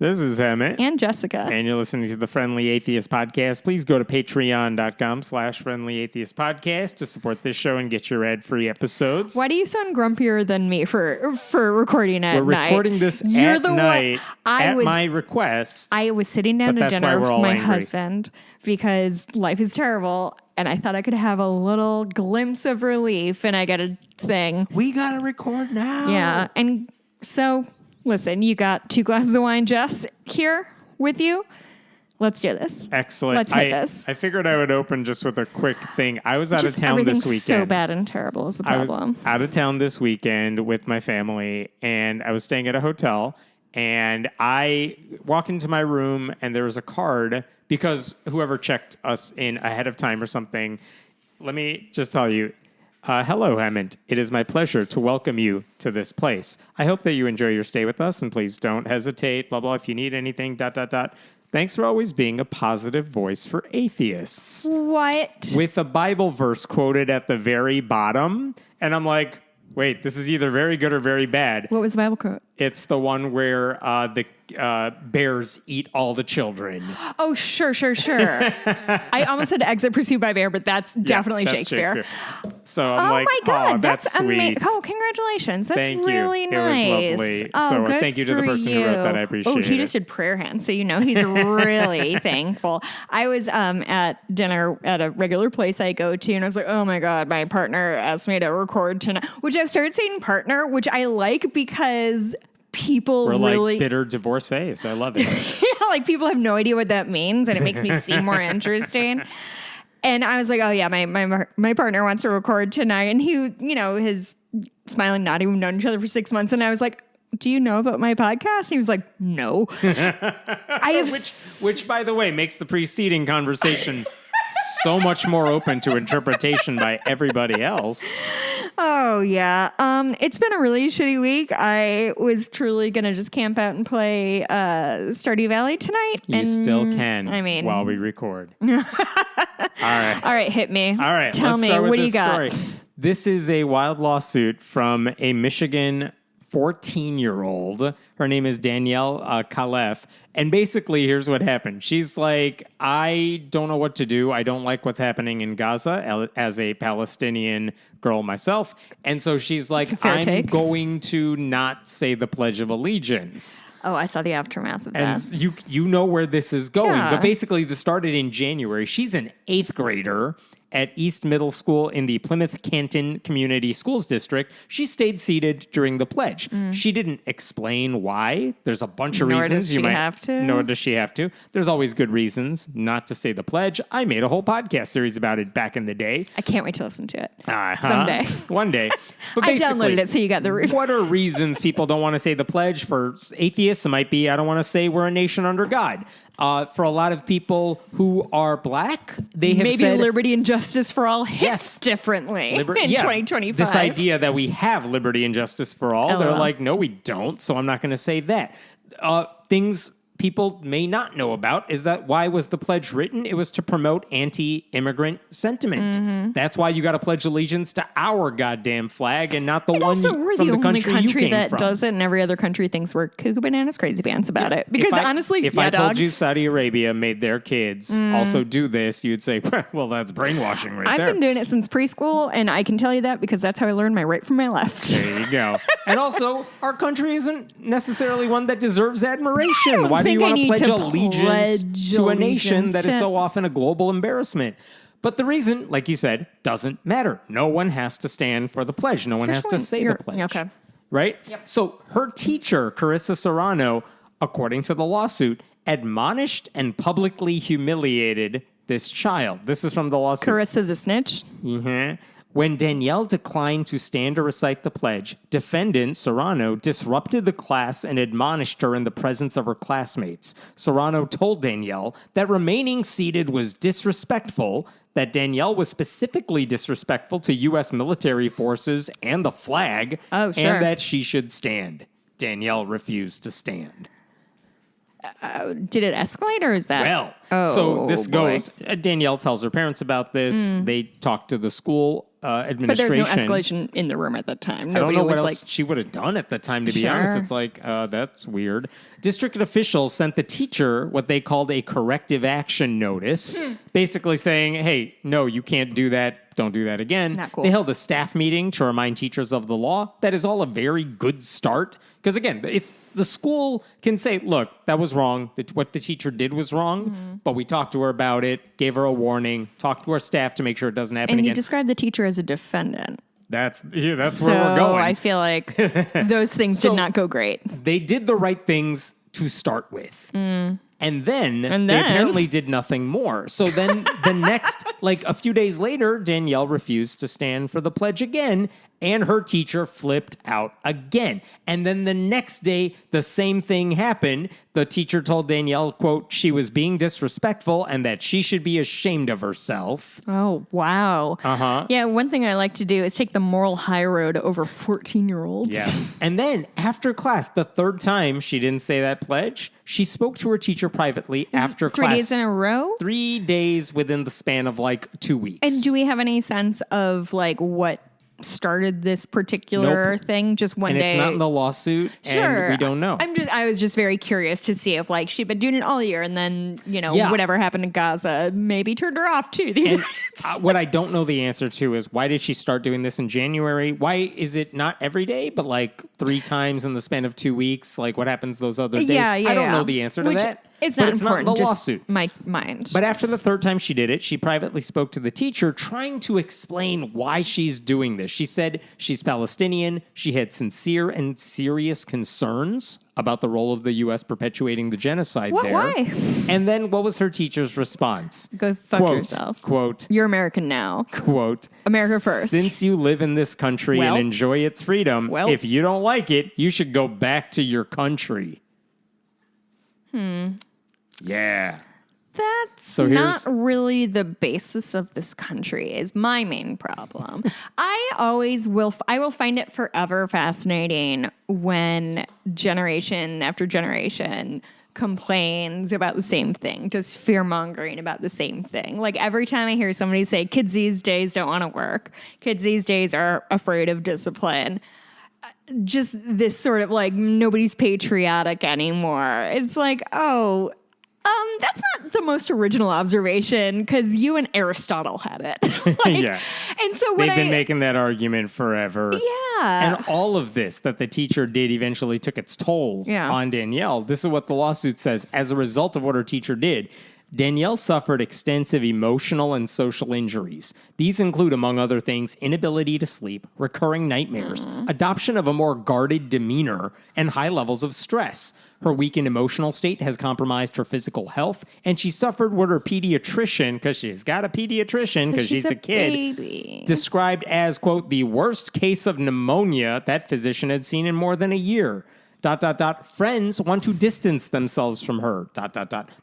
This is Emmett. And Jessica. And you're listening to the Friendly Atheist Podcast. Please go to patreon.com/friendlyatheistpodcast to support this show and get your ad-free episodes. Why do you sound grumpier than me for recording at night? We're recording this at night at my request. I was sitting down to dinner with my husband because life is terrible, and I thought I could have a little glimpse of relief, and I got a thing. We got to record now. Yeah, and so... Listen, you got 2 glasses of wine, Jess, here with you. Let's do this. Excellent. Let's hit this. I figured I would open just with a quick thing. I was out of town this weekend. So bad and terrible is the problem. I was out of town this weekend with my family, and I was staying at a hotel, and I walk into my room, and there was a card, because whoever checked us in ahead of time or something, let me just tell you, hello, Hammond. It is my pleasure to welcome you to this place. I hope that you enjoy your stay with us, and please don't hesitate, blah, blah, if you need anything, ... Thanks for always being a positive voice for atheists. What? With a Bible verse quoted at the very bottom, and I'm like, wait, this is either very good or very bad. What was the Bible quote? It's the one where the bears eat all the children. Oh, sure. I almost said Exit Pursued by Bear, but that's definitely Shakespeare. So I'm like, my God, oh, that's sweet. Oh, congratulations. That's really you. nice. It was lovely. Oh, so good thank you to the person who wrote that. I appreciate it. Oh, he just did prayer hands, so you know he's really thankful. I was at dinner at a regular place I go to, and I was like, oh my God, my partner asked me to record tonight, which I've started saying partner, which I like because... We're like bitter divorcees. I love it. Yeah, like people have no idea what that means, and it makes me seem more interesting. And I was like, oh yeah, my partner wants to record tonight, and he, his smiling, nodding. We've known each other for 6 months, and I was like, do you know about my podcast? And he was like, no. Which, by the way, makes the preceding conversation so much more open to interpretation by everybody else. Oh, yeah. It's been a really shitty week. I was truly going to just camp out and play Stardew Valley tonight. You still can, while we record. All right, hit me. All right, Tell me, what do you got? This is a wild lawsuit from a Michigan 14-year-old. Her name is Danielle Kaleff. And basically, here's what happened. She's like, I don't know what to do. I don't like what's happening in Gaza as a Palestinian girl myself. And so she's like, I'm going to not say the Pledge of Allegiance. Oh, I saw the aftermath of that. And you know where this is going. Yeah. But basically, this started in January. She's an 8th grader at East Middle School in the Plymouth Canton Community Schools District. She stayed seated during the pledge. She didn't explain why. There's a bunch of reasons. Nor does she have to. There's always good reasons not to say the pledge. I made a whole podcast series about it back in the day. I can't wait to listen to it. Someday. One day. But I downloaded it so you got the review. What are reasons people don't want to say the pledge? For atheists, it might be, I don't want to say we're a nation under God. For a lot of people who are black, they have said... Maybe liberty and justice for all hits differently in 2025. This idea that we have liberty and justice for all, they're like, no, we don't, so I'm not going to say that. Things people may not know about is that why was the pledge written? It was to promote anti-immigrant sentiment. Mm-hmm. That's why you got to pledge allegiance to our goddamn flag and not the one from the country you came that from. Does it, and every other country thinks we're cuckoo bananas crazy pants about it. Because honestly, if I told you Saudi Arabia made their kids also do this, you'd say, well, that's brainwashing there. I've been doing it since preschool, and I can tell you that because that's how I learned my right from my left. There you go. And also, our country isn't necessarily one that deserves admiration. Why do you want to pledge allegiance to a nation that is so often a global embarrassment? But the reason, like you said, doesn't matter. No one has to stand for the pledge. No one has to say the pledge. Okay. Right? Yep. So her teacher, Carissa Serrano, according to the lawsuit, admonished and publicly humiliated this child. This is from the lawsuit. Carissa the snitch? Mm-hmm. When Danielle declined to stand or recite the pledge, defendant Serrano disrupted the class and admonished her in the presence of her classmates. Serrano told Danielle that remaining seated was disrespectful, that Danielle was specifically disrespectful to U.S. military forces and the flag, and that she should stand. Danielle refused to stand. Did it escalate or is that? Well, Oh, so this boy. goes. Danielle tells her parents about this. They talk to the school But administration. there's no escalation in the room at the time. I don't Nobody know what was else like, she would have done at the time, to be Sure. honest. It's like, that's weird. District officials sent the teacher what they called a corrective action notice, basically saying, hey, no, you can't do that. Don't do that again. Not cool. They held a staff meeting to remind teachers of the law. That is all a very good start. Because again, the school can say, look, that was wrong. What the teacher did was wrong. But we talked to her about it, gave her a warning, talked to our staff to make sure it doesn't happen and again. you described the teacher as a defendant. That's where we're So going. I feel like those things So- did not go great. They did the right things to start with. And then they then? apparently did nothing more. So then the next, like a few days later, Danielle refused to stand for the pledge again, and her teacher flipped out again. And then the next day, the same thing happened. The teacher told Danielle, quote, she was being disrespectful and that she should be ashamed of herself. Oh, wow. Uh-huh. Yeah, one thing I like to do is take the moral high road over 14-year-olds. Yes. And then after class, the third time she didn't say that pledge, she spoke to her teacher privately after 3 class. days in a row? 3 days within the span of like 2 weeks. And do we have any sense of like what started this particular thing? Just one and day. it's not in the lawsuit, Sure. and we don't know. I was just very curious to see if like she'd been doing it all year and then, Yeah. whatever happened in Gaza maybe turned her off too. And what I don't know the answer to is why did she start doing this in January? Why is it not every day, but like 3 times in the span of 2 weeks? Like what happens those other days? Yeah, I don't know the answer to that. It's but not it's important. not in the just lawsuit. my mind. But after the third time she did it, she privately spoke to the teacher, trying to explain why she's doing this. She said she's Palestinian. She had sincere and serious concerns about the role of the U.S. perpetuating the genocide there. Why? And then what was her teacher's response? Go fuck Quote, yourself. Quote, You're American now. quote, America first. Since you live in this country Well. and enjoy its freedom, Well. if you don't like it, you should go back to your country. Yeah. That's So not here's- really the basis of this country is my main problem. I will find it forever fascinating when generation after generation complains about the same thing, just fear-mongering about the same thing. Like every time I hear somebody say kids these days don't want to work, kids these days are afraid of discipline, just this sort of like nobody's patriotic anymore. It's like, oh, that's not the most original observation because you and Aristotle had it. Like, Yeah. And so when They've been making that argument forever. yeah. And all of this that the teacher did eventually took its toll Yeah. on Danielle. This is what the lawsuit says. As a result of what her teacher did, Danielle suffered extensive emotional and social injuries. These include, among other things, inability to sleep, recurring nightmares, adoption of a more guarded demeanor, and high levels of stress. Her weakened emotional state has compromised her physical health, and she suffered what her pediatrician, because she's got a pediatrician, because she's a kid, baby. described as, quote, the worst case of pneumonia that physician had seen in more than a year. ... Friends want to distance themselves from her. ...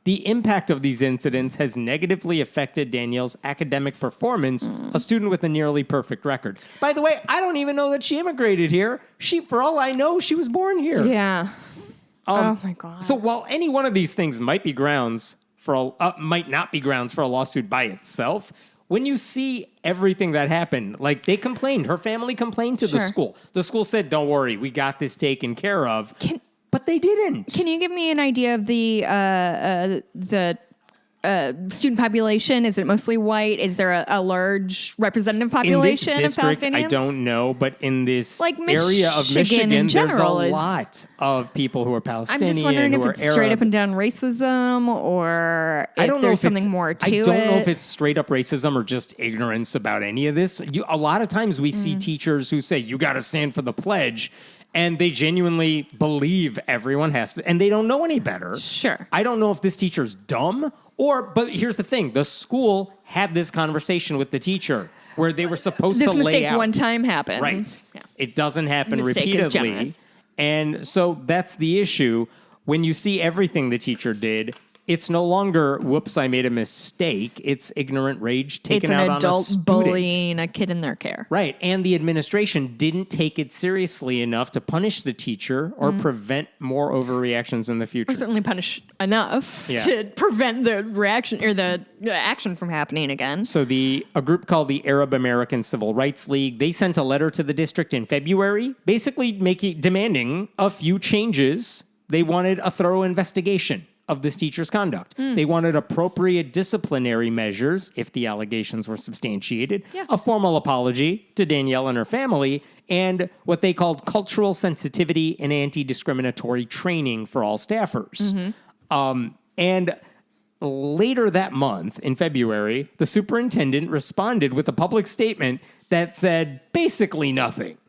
The impact of these incidents has negatively affected Danielle's academic performance, a student with a nearly perfect record. By the way, I don't even know that she immigrated here. For all I know, she was born here. Yeah. Oh my God. So while any one of these things might be grounds for might not be grounds for a lawsuit by itself, when you see everything that happened, like they complained, her family complained to the Sure. school. The school said, "Don't worry, we got this taken care of." But they didn't. Can you give me an idea of the student population? Is it mostly white? Is there a large representative population in this of district, Palestinians? I don't know, but in this Like area of Michigan in Michigan, there's a general is- lot of people who are I'm Palestinian, just wondering if who are it's straight Arab. up and down racism or I if don't know there's if something it's- more to I it. don't know if it's straight up racism or just ignorance about any of this. A lot of times we see teachers who say, you got to stand for the pledge. And they genuinely believe everyone has to, and they don't know any better. Sure. I don't know if this teacher's dumb but here's the thing. The school had this conversation with the teacher where they were supposed This to lay mistake out. one time happens. Right. Yeah. It doesn't happen Mistake is repeatedly. generous. And so that's the issue. When you see everything the teacher did, it's no longer, whoops, I made a mistake. It's ignorant rage taken out on a student. It's an adult bullying a kid in their care. Right. And the administration didn't take it seriously enough to punish the teacher or prevent more overreactions in the future. Or certainly punish enough to prevent the reaction or the action from happening again. So a group called the Arab American Civil Rights League, they sent a letter to the district in February, basically demanding a few changes. They wanted a thorough investigation of this teacher's conduct. They wanted appropriate disciplinary measures if the allegations were substantiated, a formal apology to Danielle and her family, and what they called cultural sensitivity and anti-discriminatory training for all staffers. And later that month, in February, the superintendent responded with a public statement that said basically nothing.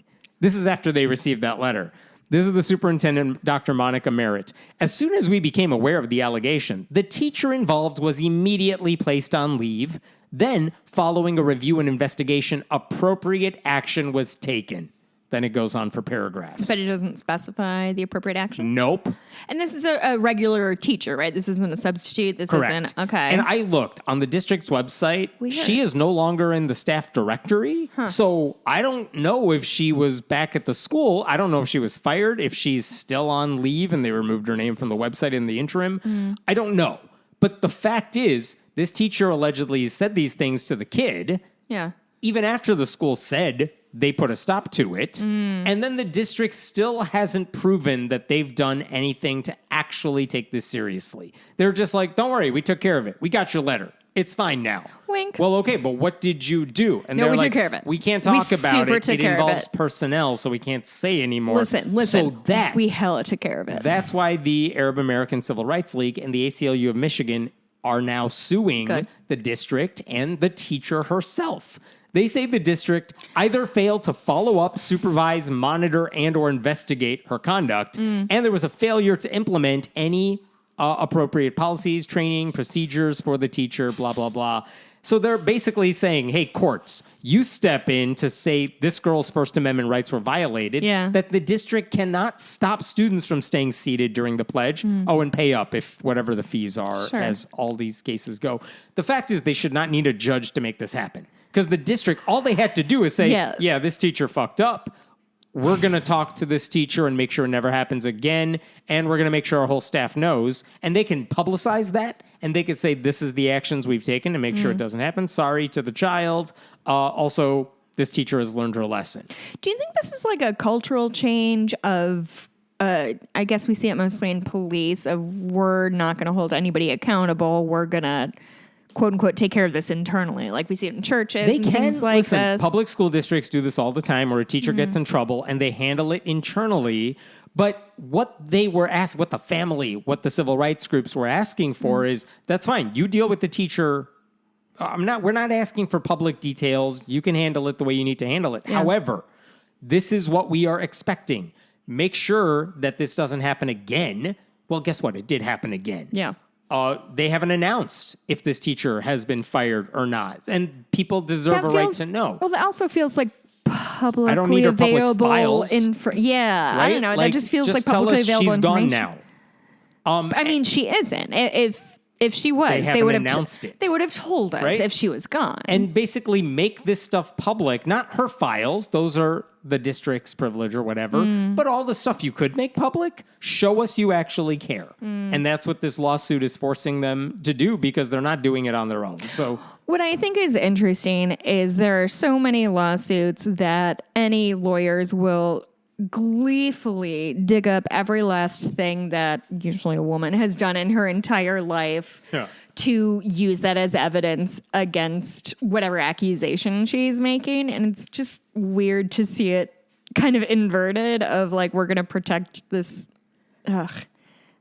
This is after they received that letter. This is the superintendent, Dr. Monica Merritt. As soon as we became aware of the allegation, the teacher involved was immediately placed on leave. Then, following a review and investigation, appropriate action was taken. Then it goes on for paragraphs. But it doesn't specify the appropriate action? Nope. And this is a regular teacher, right? This isn't a substitute? This Correct. isn't... Okay. And I looked on the district's website. Weird. She is no longer in the staff directory. So I don't know if she was back at the school. I don't know if she was fired, if she's still on leave and they removed her name from the website in the interim. I don't know. But the fact is, this teacher allegedly said these things to the kid. Yeah. Even after the school said they put a stop to it. And then the district still hasn't proven that they've done anything to actually take this seriously. They're just like, don't worry, we took care of it. We got your letter. It's fine now. Wink. Well, okay, but what did you do? And No, they're we like, took care of it. we can't We talk about super it. took It care of involves it. personnel, so we can't say anymore. Listen. So we hella took care of it. that's why the Arab American Civil Rights League and the ACLU of Michigan are now suing the district and the teacher herself. They say the district either failed to follow up, supervise, monitor, and or investigate her conduct, and there was a failure to implement any appropriate policies, training, procedures for the teacher, blah, blah, blah. So they're basically saying, hey, courts, you step in to say this girl's First Amendment rights were violated, that the district cannot stop students from staying seated during the pledge, and pay up if whatever the fees are as all these cases go. The fact is they should not need a judge to make this happen. Because the district, all they had to do is say, yeah, this teacher fucked up. We're going to talk to this teacher and make sure it never happens again. And we're going to make sure our whole staff knows. And they can publicize that. And they could say, this is the actions we've taken to make sure it doesn't happen. Sorry to the child. Also, this teacher has learned her lesson. Do you think this is like a cultural change of... I guess we see it mostly in police, of we're not going to hold anybody accountable. We're going to... quote unquote, take care of this internally. Like we see it in churches and things like this. Public school districts do this all the time where a teacher gets in trouble and they handle it internally. But what they were asked, what the civil rights groups were asking for is, that's fine. You deal with the teacher. We're not asking for public details. You can handle it the way you need to handle it. Yeah. However, this is what we are expecting. Make sure that this doesn't happen again. Well, guess what? It did happen again. Yeah. They haven't announced if this teacher has been fired or not. And people deserve a right to know. Well, that also feels like publicly I don't need her available public files. right? I don't know. That just feels like publicly available she's information. Gone now. I mean, she isn't. If she was, they would have announced it. They would have told us if she was gone. And basically make this stuff public, not her files. Those are the district's privilege or whatever, but all the stuff you could make public, show us you actually care. And that's what this lawsuit is forcing them to do because they're not doing it on their own. So what I think is interesting is there are so many lawsuits that any lawyers will gleefully dig up every last thing that usually a woman has done in her entire life to use that as evidence against whatever accusation she's making. And it's just weird to see it kind of inverted of like, we're going to protect this. Ugh,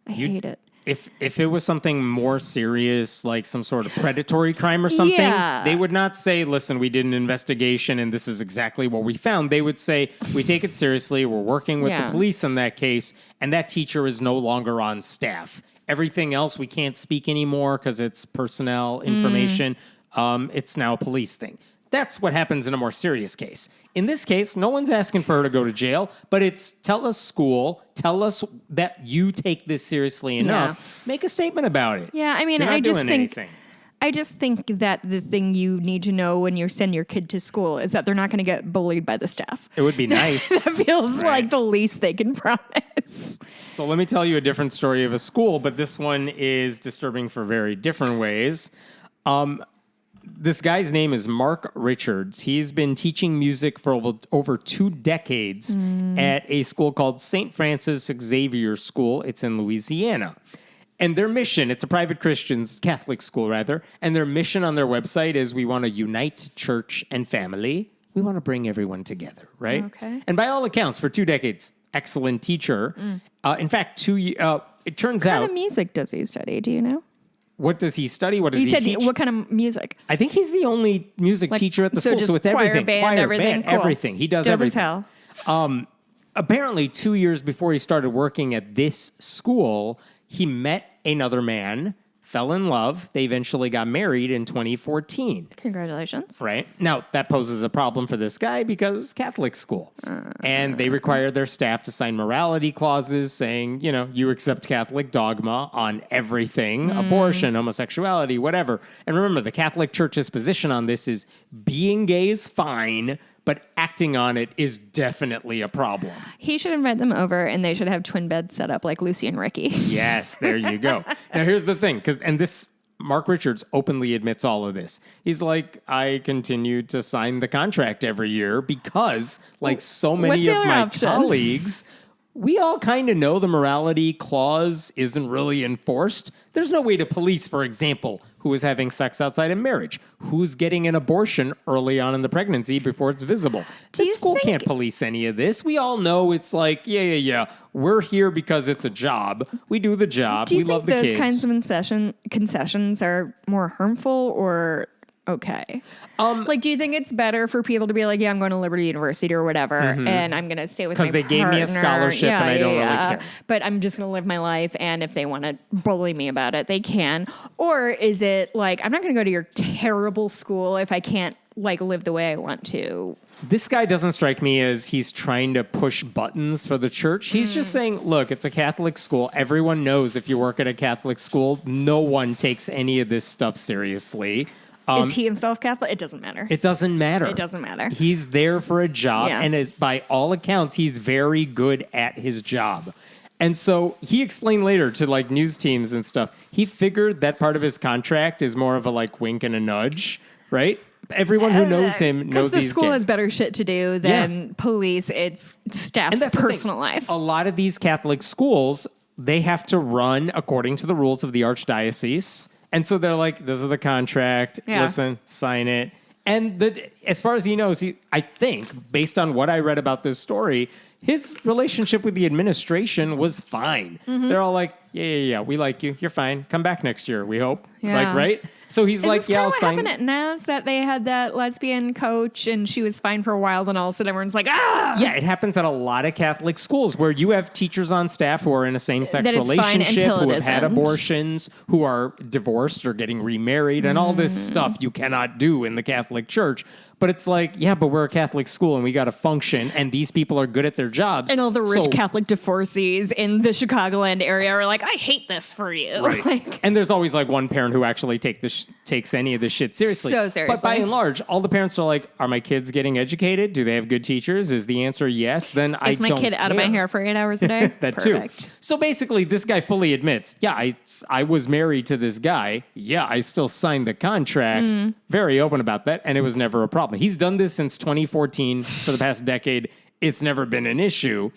I hate it. If it was something more serious, like some sort of predatory crime or something, they would not say, listen, we did an investigation and this is exactly what we found. They would say, we take it seriously. We're working with the police in that case. And that teacher is no longer on staff. Everything else, we can't speak anymore because it's personnel information. It's now a police thing. That's what happens in a more serious case. In this case, no one's asking for her to go to jail, but it's tell us school, tell us that you take this seriously enough, make a statement about it. Yeah, I mean, You're not doing anything. I just think that the thing you need to know when you send your kid to school is that they're not going to get bullied by the staff. It would be nice. That feels like the least they can promise. So let me tell you a different story of a school, but this one is disturbing for very different ways. This guy's name is Mark Richards. He's been teaching music for over 2 decades at a school called St. Francis Xavier School. It's in Louisiana. And their mission, it's a private Catholic school rather, and their mission on their website is we want to unite church and family. We want to bring everyone together, right? Okay. And by all accounts, for 2 decades, excellent teacher. In fact, it turns What out... kind of music does he study? Do you know? What does he study? What does You he said teach? what kind of music? I think he's the only music teacher at the school, just so it's everything. Choir, band, everything. Cool. Everything. He does Dope everything. as hell. Apparently, 2 years before he started working at this school, he met another man, fell in love. They eventually got married in 2014. Congratulations. Right? Now, that poses a problem for this guy because it's Catholic school. And they require their staff to sign morality clauses saying, you accept Catholic dogma on everything, abortion, homosexuality, whatever. And remember, the Catholic Church's position on this is being gay is fine, but acting on it is definitely a problem. He should invite them over, and they should have twin beds set up like Lucy and Ricky. Yes, there you go. Now, here's the thing, Mark Richards openly admits all of this. He's like, I continue to sign the contract every year because, like so many of my colleagues, we all kind of know the morality clause isn't really enforced. There's no way to police, for example, who is having sex outside of marriage, who's getting an abortion early on in the pregnancy before it's visible. The school can't police any of this. We all know it's like, yeah. We're here because it's a job. We do the job. We love the kids. Do you think those kinds of concessions are more harmful or okay? Do you think it's better for people to be like, yeah, I'm going to Liberty University or whatever, and I'm going to stay with my partner. Because they gave me a scholarship and I don't really care. But I'm just going to live my life, and if they want to bully me about it, they can. Or is it like, I'm not going to go to your terrible school if I can't live the way I want to? This guy doesn't strike me as he's trying to push buttons for the church. He's just saying, look, it's a Catholic school. Everyone knows if you work at a Catholic school, no one takes any of this stuff seriously. Is he himself Catholic? It doesn't matter. It doesn't matter. It doesn't matter. He's there for a job, and by all accounts, he's very good at his job. And so he explained later to news teams and stuff, he figured that part of his contract is more of a wink and a nudge, right? Everyone who knows him knows he's the school gay. has better shit to do than police its staff's personal life. A lot of these Catholic schools, they have to run according to the rules of the archdiocese. And so they're like, this is the contract. Yeah. Listen, sign it. And as far as he knows, I think, based on what I read about this story, his relationship with the administration was fine. Mm-hmm. They're all like, yeah, we like you. You're fine. Come back next year, we hope. Yeah. Right? So he's like, yeah, I'll sign. What happened at NAS that they had that lesbian coach and she was fine for a while, then all of a sudden everyone's like, ah! Yeah, it happens at a lot of Catholic schools where you have teachers on staff who are in a same-sex relationship, who have had abortions, who are divorced or getting remarried, and all this stuff you cannot do in the Catholic Church. But it's like, yeah, but we're a Catholic school and we got to function, and these people are good at their jobs. And all the rich Catholic divorcees in the Chicagoland area are like, I hate this for you. Right. And there's always one parent who actually takes any of this shit seriously. So seriously. But by and large, all the parents are like, are my kids getting educated? Do they have good teachers? Is the answer yes? Then I don't care. Is my kid out of my hair for 8 hours a day? That Perfect. too. So basically, this guy fully admits, yeah, I was married to this guy. Yeah, I still signed the contract. Very open about that. And it was never a problem. He's done this since 2014 for the past decade. It's never been an issue.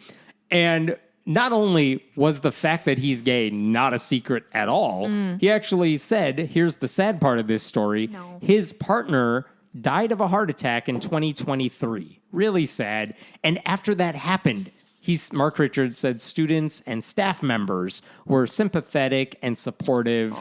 And not only was the fact that he's gay not a secret at all, he actually said, here's the sad part of this story, his partner died of a heart attack in 2023. Really sad. And after that happened, Mark Richards said students and staff members were sympathetic and supportive.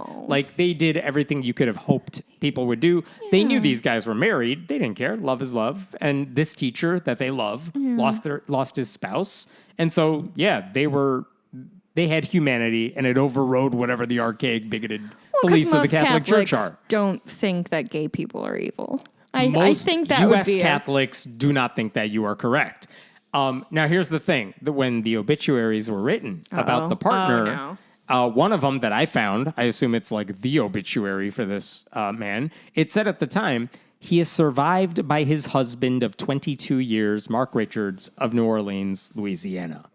They did everything you could have hoped people would do. Yeah. They knew these guys were married. They didn't care. Love is love. And this teacher that they love lost his spouse. And so, yeah, they had humanity, and it overrode whatever the archaic, bigoted beliefs of the Catholic Church are. Don't think that gay people are evil. I think that would U.S. be Catholics do not think that you are correct. Now, here's the thing. When the obituaries were written about the partner, one of them that I found, I assume it's like the obituary for this man, it said at the time, he is survived by his husband of 22 years, Mark Richards, of New Orleans, Louisiana.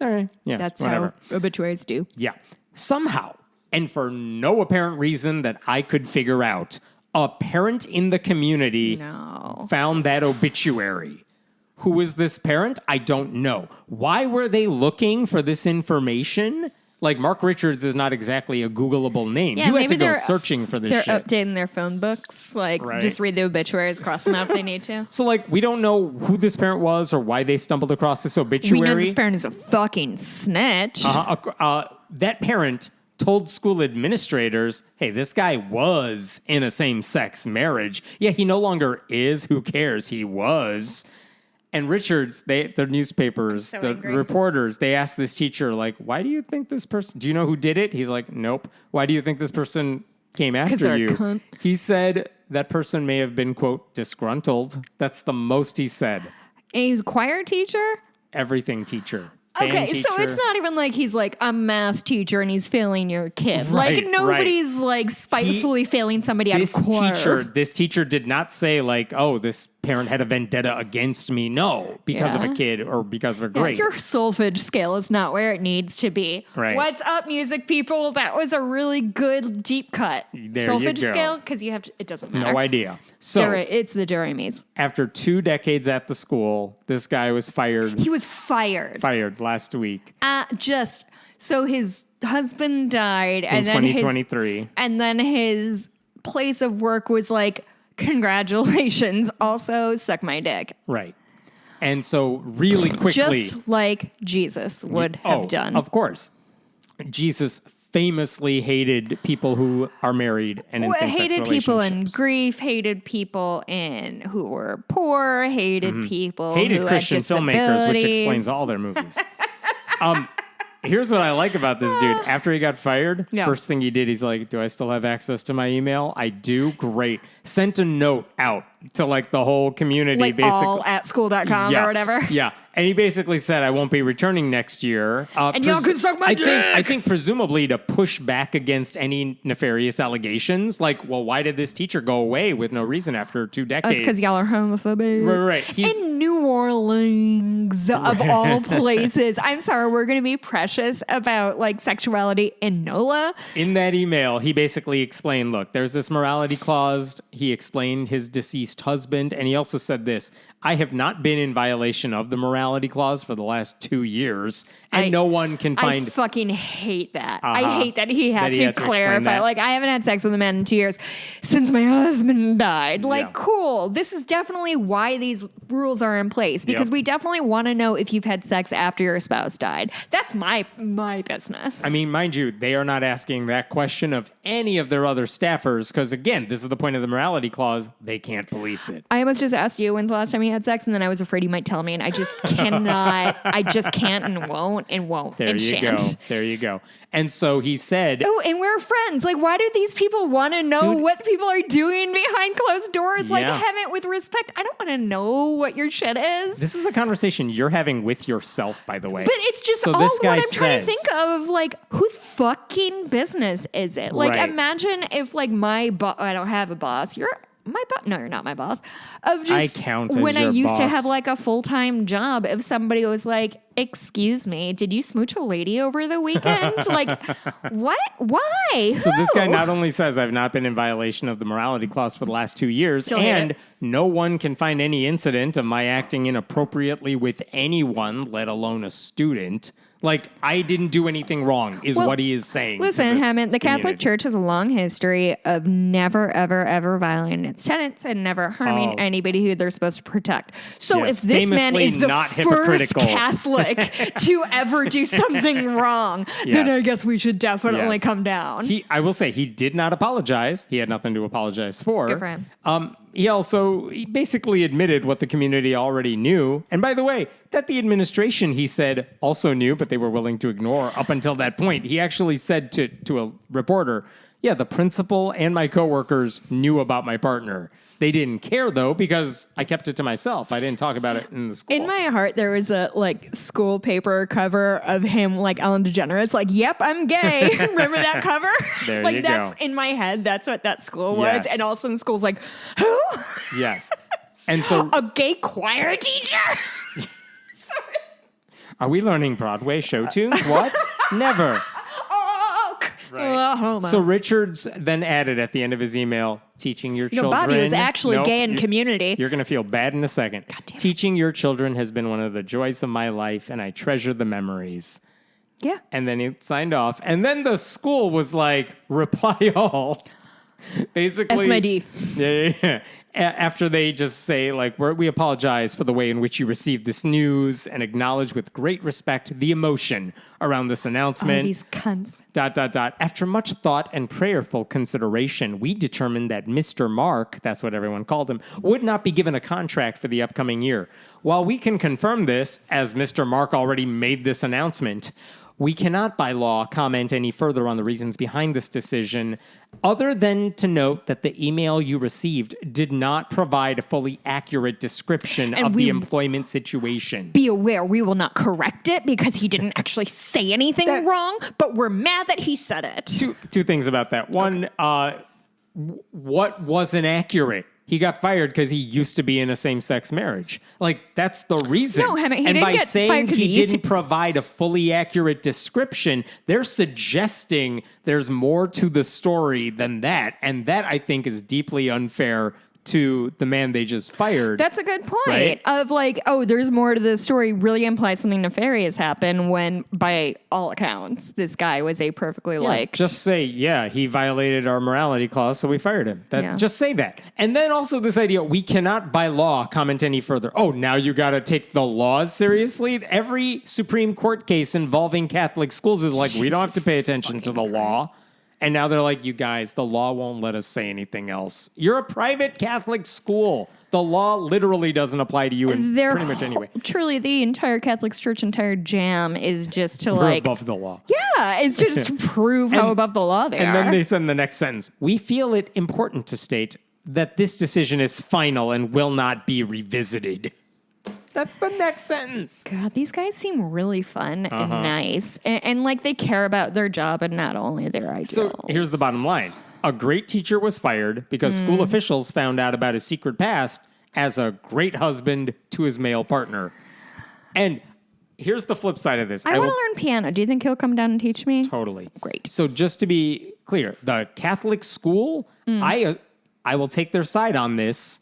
All right. Yeah, That's whatever. how obituaries do. Yeah. Somehow, and for no apparent reason that I could figure out, a parent in the community found that obituary. Who is this parent? I don't know. Why were they looking for this information? Like, Mark Richards is not exactly a Googleable name. Yeah, you had to maybe go searching for this They're shit. updating their phone books. Like, just read the obituaries, cross them out if they need to. So, like, we don't know who this parent was or why they stumbled across this obituary. We know this parent is a fucking snitch. That parent told school administrators, hey, this guy was in a same-sex marriage. Yeah, he no longer is. Who cares? He was. And Richards, the newspapers, so the angry. reporters, they asked this teacher, like, why do you think this person, do you know who did it? He's like, nope. Why do you think this person came after they're a you? cunt. He said that person may have been, quote, disgruntled. That's the most he said. And he's a choir teacher? Everything teacher. Band Okay, so teacher. it's not even like he's like a math teacher and he's failing your kid. Right, like nobody's like spitefully failing somebody out of choir. This teacher did not say like, oh, this parent had a vendetta against me. No, because of a kid or because of a grade. Your solfege scale is not where it needs to be. Right. What's up, music people? That was a really good deep cut. There solfege you go. scale, because you have to, it doesn't matter. No idea. So It's the Jeremies. after 2 decades at the school, this guy was fired He was fired. last week So his husband died, in and then 2023. and then his place of work was like, congratulations. Also, suck my dick. Right. And so really quickly. Just like Jesus would have done. Of course. Jesus famously hated people who are married and in same-sex hated people in relationships. grief, hated people in who were poor, hated people Hated who Christian had filmmakers, which disabilities. explains all their movies. Here's what I like about this dude. After he got fired, first thing he did, he's like, do I still have access to my email? I do. Great. Sent a note out to like the whole community, Like basically. all at school.com or whatever. Yeah. And he basically said, I won't be returning next year. And y'all can suck my dick. I think presumably to push back against any nefarious allegations. Like, well, why did this teacher go away with no reason after 2 decades? That's because y'all are homophobic. Right. In New Orleans, of all places. I'm sorry, we're going to be precious about like sexuality in NOLA. In that email, he basically explained, look, there's this morality clause. He explained his deceased husband. And he also said this, I have not been in violation of the morality clause for the last 2 years. And no one can find... I fucking hate that. I hate that he had to clarify. that. Like, I haven't had sex with a man in 2 years since my husband died. Like, cool. This is definitely why these rules are in place. Because we definitely want to know if you've had sex after your spouse died. That's my business. I mean, mind you, they are not asking that question of any of their other staffers. Because, again, this is the point of the morality clause. They can't police it. I almost just asked you when's the last time you had sex, and then I was afraid you might tell me, and I just cannot. I just can't and won't and won't There and you shan't. go. There you go. And so he said... Oh, and we're friends. Like, why do these people want to know what people are doing behind closed doors? Like, have it with respect. I don't want to know what your shit is. This is a conversation you're having with yourself, by the way. But it's just so all this guy what I'm trying to says- think of. Like, whose fucking business is it? Like, Right. imagine if, like, my boss, I don't have a boss. You're my boss. No, you're not my boss. Of just I count as when I your used to boss. have like a full-time job, if somebody was like, excuse me, did you smooch a lady over the weekend? Like, what? Why? So this guy Who? not only says I've not been in violation of the morality clause for the last 2 years, Still hate and it. no one can find any incident of my acting inappropriately with anyone, let alone a student. Like, I didn't do anything wrong, is Well, what he is saying. to Listen, this Hammond, the Catholic community. Church has a long history of never, ever, ever violating its tenets and never harming Oh. anybody who they're supposed to protect. So Yes, if this man famously is the not first hypocritical. Catholic to ever do something wrong, then I Yes. guess we should definitely Yes. come down. I will say, he did not apologize. He had nothing to apologize for. Good for him. He basically admitted what the community already knew. And by the way, that the administration, he said, also knew, but they were willing to ignore up until that point. He actually said to a reporter, Yeah, the principal and my coworkers knew about my partner. They didn't care, though, because I kept it to myself. I didn't talk about it in the school. In my heart, there was a school paper cover of him Ellen DeGeneres, yep, I'm gay. Remember that cover? There you that's go. in my head. That's what that school was. Yes. And all of a sudden, the school's like, who? Yes. And so, A gay choir teacher? Sorry. are we learning Broadway show tunes? What? Never. Right. Homo. So Richards then added at the end of his email, teaching your children. Bobby was actually gay in Community. You're going to feel bad in a second. God damn it. Teaching your children has been one of the joys of my life, and I treasure the memories. Yeah. And then he signed off. And then the school was like, reply all. Basically. SMID. Yeah. After they just say, we apologize for the way in which you received this news and acknowledge with great respect the emotion around this announcement. These cunts. ... After much thought and prayerful consideration, we determined that Mr. Mark, that's what everyone called him, would not be given a contract for the upcoming year. While we can confirm this, as Mr. Mark already made this announcement, we cannot by law comment any further on the reasons behind this decision, other than to note that the email you received did not provide a fully accurate description of the employment situation. Be aware, we will not correct it because he didn't actually say anything wrong, but we're mad that he said it. Two things about that. One, what wasn't accurate? He got fired because he used to be in a same-sex marriage. That's the reason. No, he and didn't by get saying fired 'cause he he used didn't to- provide a fully accurate description, they're suggesting there's more to the story than that. And that, I think, is deeply unfair to the man they just fired. That's a good point Right? of there's more to the story really implies something nefarious happened when by all accounts this guy was a perfectly Just say, he violated our morality clause, so we fired him. Just say that. And then also this idea, we cannot by law comment any further. Oh, now you got to take the laws seriously? Every Supreme Court case involving Catholic schools is we don't have to pay attention to the law. And now they're like, you guys, the law won't let us say anything else. You're a private Catholic school. The law literally doesn't apply to you pretty much anyway. Truly, the entire Catholic Church, entire jam is just to We're above the law. Yeah, it's just to prove how above the law they are. And then they said in the next sentence, we feel it important to state that this decision is final and will not be revisited. That's the next sentence. God, these guys seem really fun and nice. And they care about their job and not only their ideals. So here's the bottom line. A great teacher was fired because school officials found out about his secret past as a great husband to his male partner. And here's the flip side of this. I want to learn piano. Do you think he'll come down and teach me? Totally. Great. So just to be clear, the Catholic school, I will take their side on this.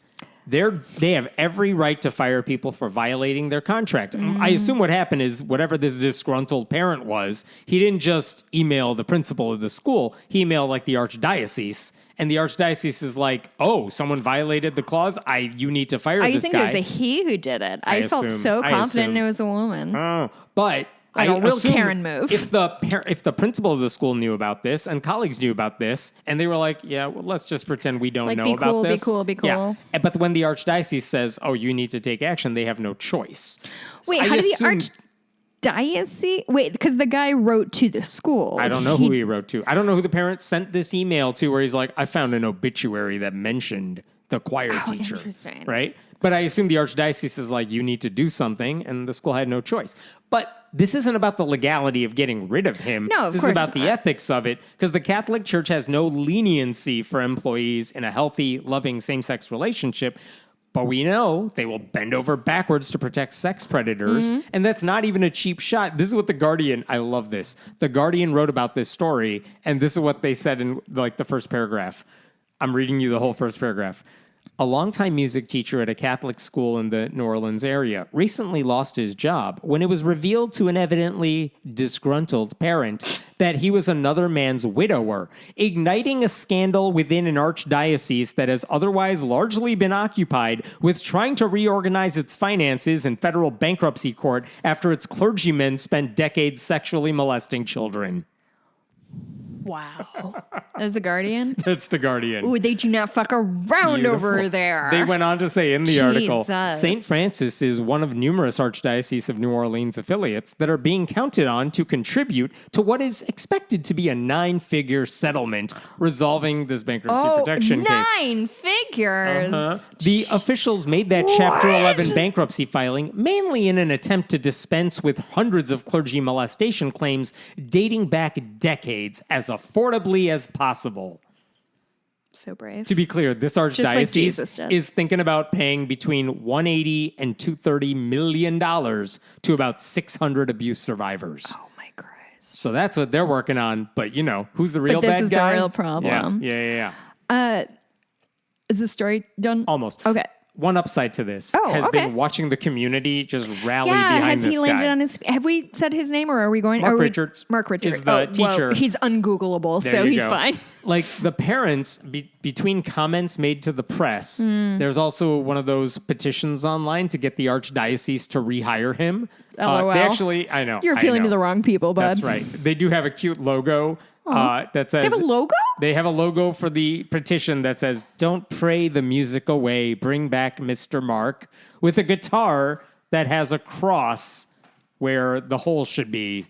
They have every right to fire people for violating their contract. I assume what happened is whatever this disgruntled parent was, he didn't just email the principal of the school. He emailed the archdiocese, and the archdiocese is like, "Oh, someone violated the clause. You need to fire this guy." You think it was a he who did it? I felt so confident it was a woman. But a real assume Karen move. If the principal of the school knew about this and colleagues knew about this, and they were like, "Yeah, well, let's just pretend we don't know about this." Be cool. Yeah. But when the archdiocese says, "Oh, you need to take action," they have no choice. Wait, how did the archdiocese? Wait, because the guy wrote to the school. I don't know who he wrote to. I don't know who the parent sent this email to, where he's like, "I found an obituary that mentioned the choir teacher." Interesting. Right? But I assume the archdiocese is like, you need to do something, and the school had no choice. But this isn't about the legality of getting rid of him. No, of this course is about the ethics of it, because the Catholic Church has no leniency for employees in a healthy, loving same-sex relationship. But we know they will bend over backwards to protect sex predators. And that's not even a cheap shot. This is what The Guardian, I love this. The Guardian wrote about this story, and this is what they said in the first paragraph. I'm reading you the whole first paragraph. A longtime music teacher at a Catholic school in the New Orleans area recently lost his job when it was revealed to an evidently disgruntled parent that he was another man's widower, igniting a scandal within an archdiocese that has otherwise largely been occupied with trying to reorganize its finances in federal bankruptcy court after its clergymen spent decades sexually molesting children. Wow. As the Guardian? That's the Guardian. Ooh, they do not fuck around over there. They went on to say in the article, Jesus. St. Francis is one of numerous Archdiocese of New Orleans affiliates that are being counted on to contribute to what is expected to be a 9-figure settlement resolving this bankruptcy protection case. 9 figures. The officials made that Chapter 11 bankruptcy filing mainly in an attempt to dispense with hundreds of clergy molestation claims dating back decades as affordably as possible. So brave. To be clear, this archdiocese like is thinking about paying between $180 and $230 million to about 600 abuse survivors. Oh my Christ. So that's what they're working on. But you know, who's the real bad guy? This is the real problem. Yeah. Is the story done? Almost. Okay. One upside to this has been watching the community just rally behind this guy. Has he landed on his... Have we said his name or are we going... Mark Richards. Mark Richards. Is the teacher. Well, he's ungoogleable, so he's fine. Like the parents, between comments made to the press, there's also one of those petitions online to get the archdiocese to rehire him. LOL. They actually, I know. You're appealing to the wrong people, bud. That's right. They do have a cute logo that says... They have a logo? They have a logo for the petition that says, "Don't pray the music away, bring back Mr. Mark," with a guitar that has a cross where the hole should be.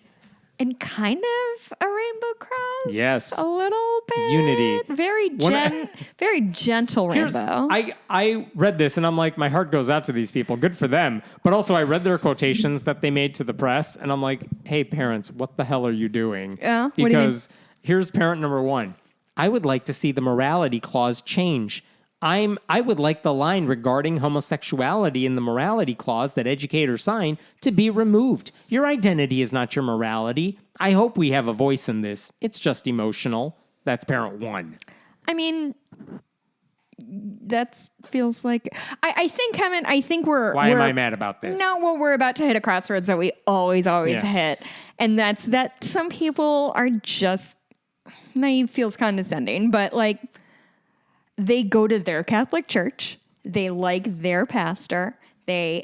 And kind of a rainbow cross. Yes. A little bit. Unity. Very gentle rainbow. I read this and I'm like, my heart goes out to these people. Good for them. But also I read their quotations that they made to the press and I'm like, hey, parents, what the hell are you doing? Yeah. Because what do you mean? Here's parent number 1. I would like to see the morality clause change. I would like the line regarding homosexuality in the morality clause that educators sign to be removed. Your identity is not your morality. I hope we have a voice in this. It's just emotional. That's parent 1. I mean, that feels like... I think, Kevin, we're... Why am I mad about this? No, well, we're about to hit a crossroads that we always hit. And that's that some people are just... Naive feels condescending, but like... They go to their Catholic church. They like their pastor. They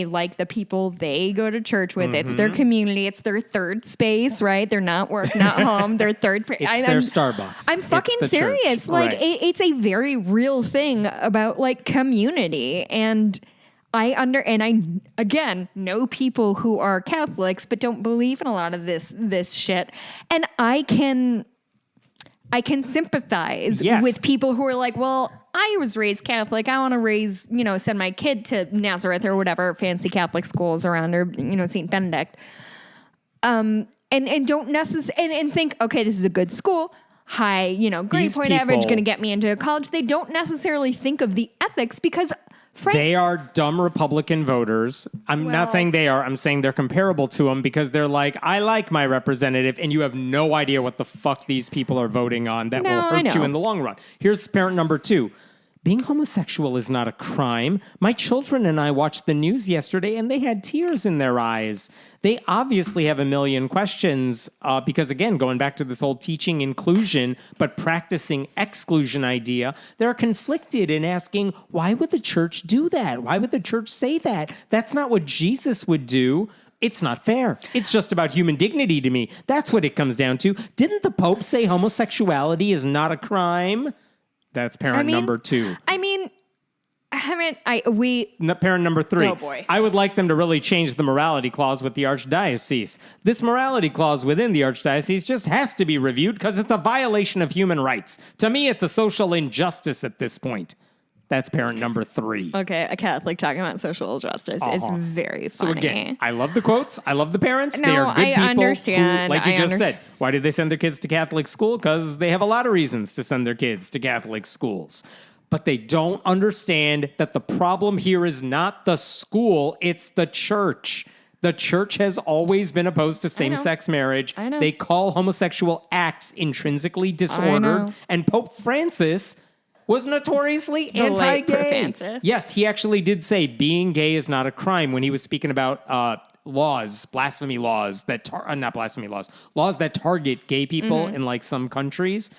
like the people they go to church with. It's their community. It's their third space, right? They're not work, not home. Their third. It's their Starbucks. I'm fucking serious. Church. Like right. it's a very real thing about like community, and I again know people who are Catholics but don't believe in a lot of this shit, and I can sympathize with people who are like, well, I was raised Catholic. I want to send my kid to Nazareth or whatever fancy Catholic schools around, or, St. Benedict. And don't necessarily, and think, okay, this is a good school. High, grade point average, going to get me into college. They don't necessarily think of the ethics because they are dumb Republican voters. I'm not saying they are. I'm saying they're comparable to them because they're like, I like my representative, and you have no idea what the fuck these people are voting on that will hurt you in the long run. Here's parent number 2. Being homosexual is not a crime. My children and I watched the news yesterday, and they had tears in their eyes. They obviously have a million questions because, again, going back to this whole teaching inclusion but practicing exclusion idea, they're conflicted in asking, why would the church do that? Why would the church say that? That's not what Jesus would do. It's not fair. It's just about human dignity to me. That's what it comes down to. Didn't the Pope say homosexuality is not a crime? That's parent number 2. Parent number 3. Oh boy. I would like them to really change the morality clause with the archdiocese. This morality clause within the archdiocese just has to be reviewed because it's a violation of human rights. To me, it's a social injustice at this point. That's parent number 3. Okay, a Catholic talking about social justice is very funny. So again, I love the quotes. I love the parents. No, they are good people. I understand. Who, like you just said, why did they send their kids to Catholic school? Because they have a lot of reasons to send their kids to Catholic schools. But they don't understand that the problem here is not the school, it's the church. The church has always been opposed to same-sex marriage. I know. They call homosexual acts intrinsically disordered. And Pope Francis was notoriously anti-gay. Yes, he actually did say being gay is not a crime when he was speaking about blasphemy laws that laws that target gay people in like some countries.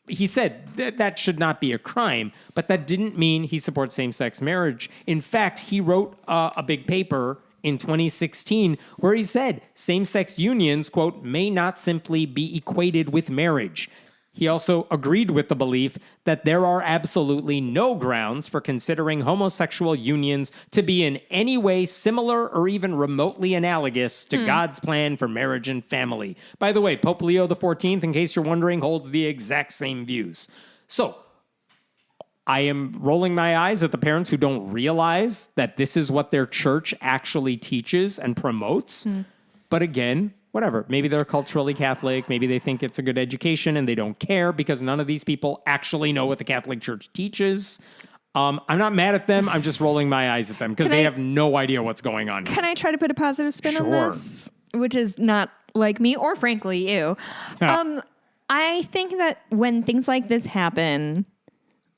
He said that should not be a crime, but that didn't mean he supports same-sex marriage. In fact, he wrote a big paper in 2016, where he said same-sex unions, quote, may not simply be equated with marriage. He also agreed with the belief that there are absolutely no grounds for considering homosexual unions to be in any way similar or even remotely analogous to God's plan for marriage and family. By the way, Pope Leo XIV, in case you're wondering, holds the exact same views. So, I am rolling my eyes at the parents who don't realize that this is what their church actually teaches and promotes. But again, whatever. Maybe they're culturally Catholic. Maybe they think it's a good education and they don't care because none of these people actually know what the Catholic Church teaches. I'm not mad at them. I'm just rolling my eyes at them because they have no idea what's going on. Can I try to put a positive spin on this? Which is not like me or frankly you. I think that when things like this happen,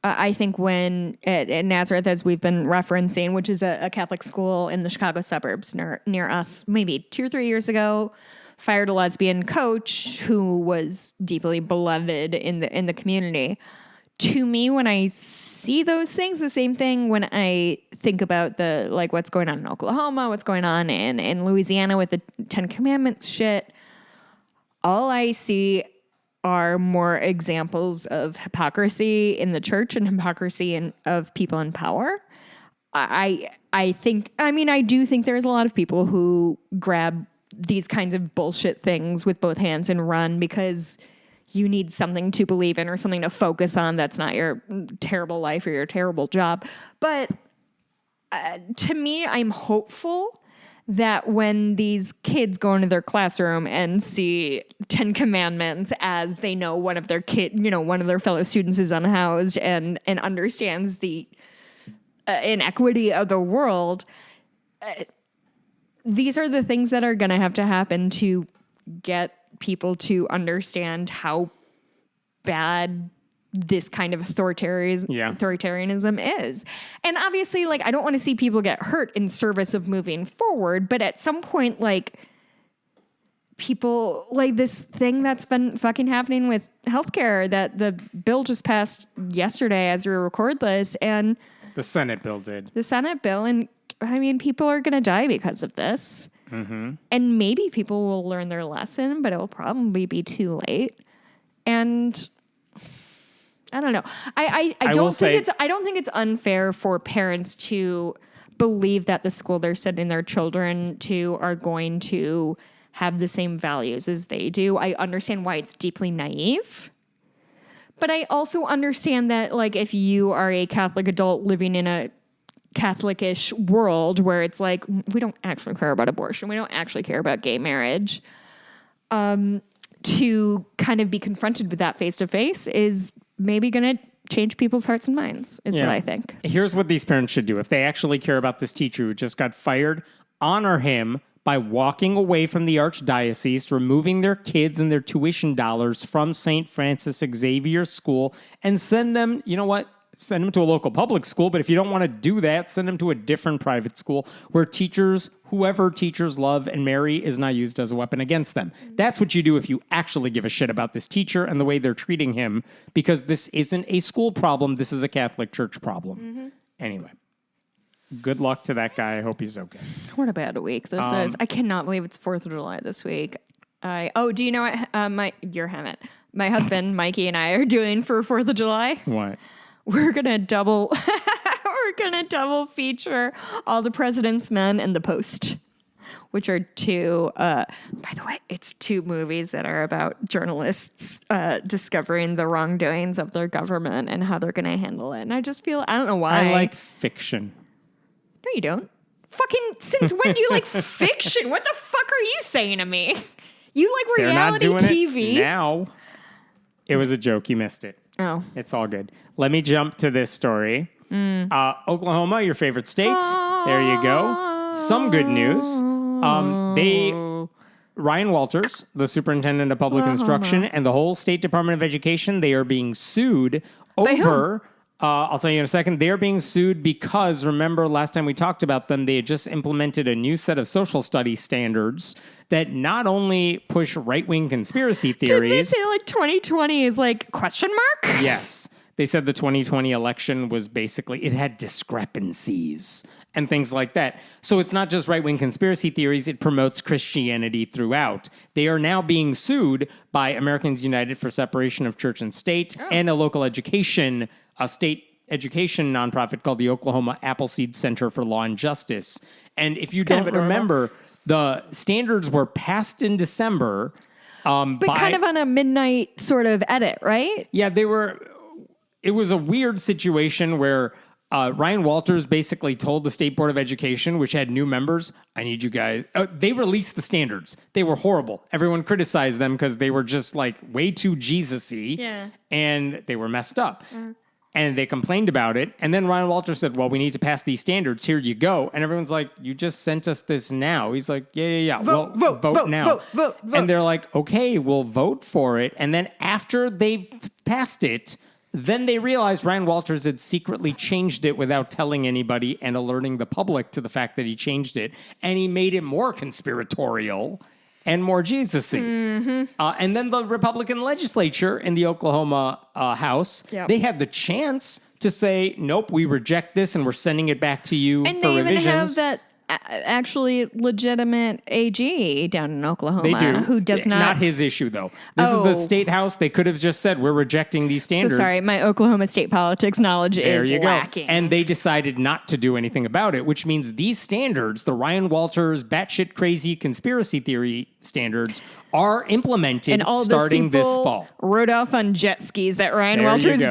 I think when at Nazareth, as we've been referencing, which is a Catholic school in the Chicago suburbs near us, maybe 2 or 3 years ago, fired a lesbian coach who was deeply beloved in the community. To me, when I see those things, the same thing when I think about what's going on in Oklahoma, what's going on in Louisiana with the 10 Commandments shit, all I see are more examples of hypocrisy in the church and hypocrisy of people in power. I do think there's a lot of people who grab these kinds of bullshit things with both hands and run because you need something to believe in or something to focus on that's not your terrible life or your terrible job. But to me, I'm hopeful that when these kids go into their classroom and see 10 Commandments as they know one of their one of their fellow students is unhoused and understands the inequity of the world, these are the things that are going to have to happen to get people to understand how bad this kind of authoritarianism is. And obviously, I don't want to see people get hurt in service of moving forward, but at some point, people, this thing that's been fucking happening with healthcare that the bill just passed yesterday as we record this, and the Senate bill did. The Senate bill, and people are going to die because of this. Mm-hmm. And maybe people will learn their lesson, but it will probably be too late. And I don't know. I don't think it's unfair for parents to believe that the school they're sending their children to are going to have the same values as they do. I understand why it's deeply naive. But I also understand that, if you are a Catholic adult living in a Catholic-ish world where it's we don't actually care about abortion, we don't actually care about gay marriage, to kind of be confronted with that face-to-face is maybe going to change people's hearts and minds, is what I think. Here's what these parents should do. If they actually care about this teacher who just got fired, honor him by walking away from the archdiocese, removing their kids and their tuition dollars from St. Francis Xavier School, and send them, send them to a local public school. But if you don't want to do that, send them to a different private school where whoever teachers love and marry is not used as a weapon against them. That's what you do if you actually give a shit about this teacher and the way they're treating him, because this isn't a school problem. This is a Catholic Church problem. Mm-hmm. Anyway. Good luck to that guy. I hope he's okay. What a bad week this is. I cannot believe it's 4th of July this week. Do you know what my husband, Mikey, and I are doing for 4th of July? What? We're going to double feature All the President's Men and The Post, which are two, by the way, it's 2 movies that are about journalists discovering the wrongdoings of their government and how they're going to handle it. And I just feel, I don't know why. I like fiction. No, you don't. Fucking, since when do you like fiction? What the fuck are you saying to me? You like reality TV? Now. It was a joke. You missed it. Oh. It's all good. Let me jump to this story. Oklahoma, your favorite state. There you go. Some good news. Ryan Walters, the superintendent of public instruction, and the whole State Department of Education, they are being sued over... I'll tell you in a second. They are being sued because, remember, last time we talked about them, they had just implemented a new set of social studies standards that not only push right-wing conspiracy theories... Didn't they say 2020 is question mark? Yes. They said the 2020 election was basically, it had discrepancies and things like that. So it's not just right-wing conspiracy theories, it promotes Christianity throughout. They are now being sued by Americans United for Separation of Church and State and a local education, a state education nonprofit called the Oklahoma Appleseed Center for Law and Justice. And if you don't remember, the standards were passed in December. But kind of on a midnight sort of edit, right? Yeah, it was a weird situation where Ryan Walters basically told the State Board of Education, which had new members, I need you guys. They released the standards. They were horrible. Everyone criticized them because they were just like way too Jesus-y. Yeah. And they were messed up. And they complained about it. And then Ryan Walters said, well, we need to pass these standards. Here you go. And everyone's like, you just sent us this now. He's like, yeah. Vote now. Vote. And they're like, okay, we'll vote for it. And then after they've passed it, then they realized Ryan Walters had secretly changed it without telling anybody and alerting the public to the fact that he changed it. And he made it more conspiratorial and more Jesus-y. And then the Republican legislature in the Oklahoma House, they had the chance to say, nope, we reject this and we're sending it back to you and for revisions. And they even have that actually legitimate AG down in Oklahoma. They do. Who does not... Not his issue, though. This is the state house. They could have just said, we're rejecting these standards. So sorry, my Oklahoma state politics knowledge is lacking. And they decided not to do anything about it, which means these standards, the Ryan Walters batshit crazy conspiracy theory standards, are implemented and all starting this fall. Rode off on jet skis that Ryan Walters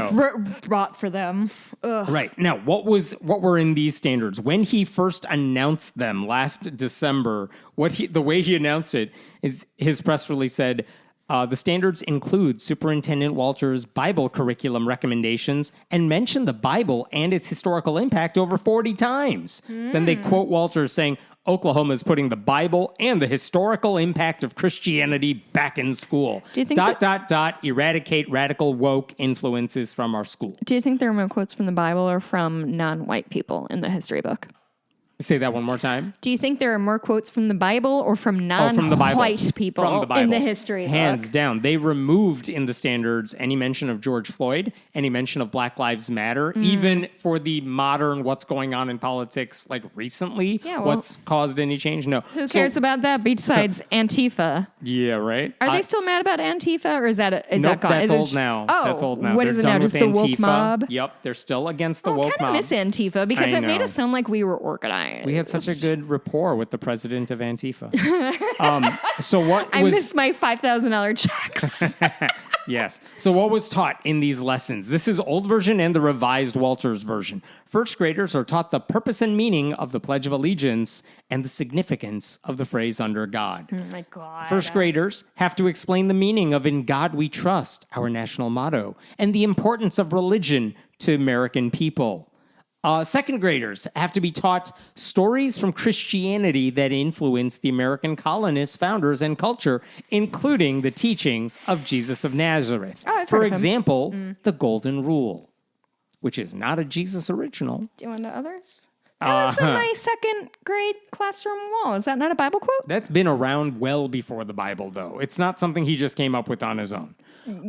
brought for them. Ugh. Right. Now, what were in these standards? When he first announced them last December, the way he announced it is his press release said, the standards include Superintendent Walters' Bible curriculum recommendations and mention the Bible and its historical impact over 40 times. Then they quote Walters saying, Oklahoma is putting the Bible and the historical impact of Christianity back in school. Do you think eradicate radical woke influences from our schools. Do you think there are more quotes from the Bible or from non-white people in the history book? Say that one more time. Do you think there are more quotes from the Bible or from non-white people in the history Hands book? down. They removed in the standards any mention of George Floyd, any mention of Black Lives Matter, even for the modern what's going on in politics like recently, what's caused any change? No. Who cares about that besides Antifa? Yeah, right. Are they still mad about Antifa or is that nope, that gone? That's old now. Oh, that's old now. What is it now? Just the woke mob? Yep, they're still against the woke mob. I kind of miss Antifa because it made us sound like we were organized. We had such a good rapport with the president of Antifa. I miss my $5,000 checks. Yes. So what was taught in these lessons? This is old version and the revised Walters version. First graders are taught the purpose and meaning of the Pledge of Allegiance and the significance of the phrase under God. Oh my God. First graders have to explain the meaning of In God We Trust, our national motto, and the importance of religion to American people. Second graders have to be taught stories from Christianity that influenced the American colonists, founders, and culture, including the teachings of Jesus of Nazareth. For example, the Golden Rule, which is not a Jesus original. Do you want to others? That was in my second grade classroom wall. Is that not a Bible quote? That's been around well before the Bible, though. It's not something he just came up with on his own.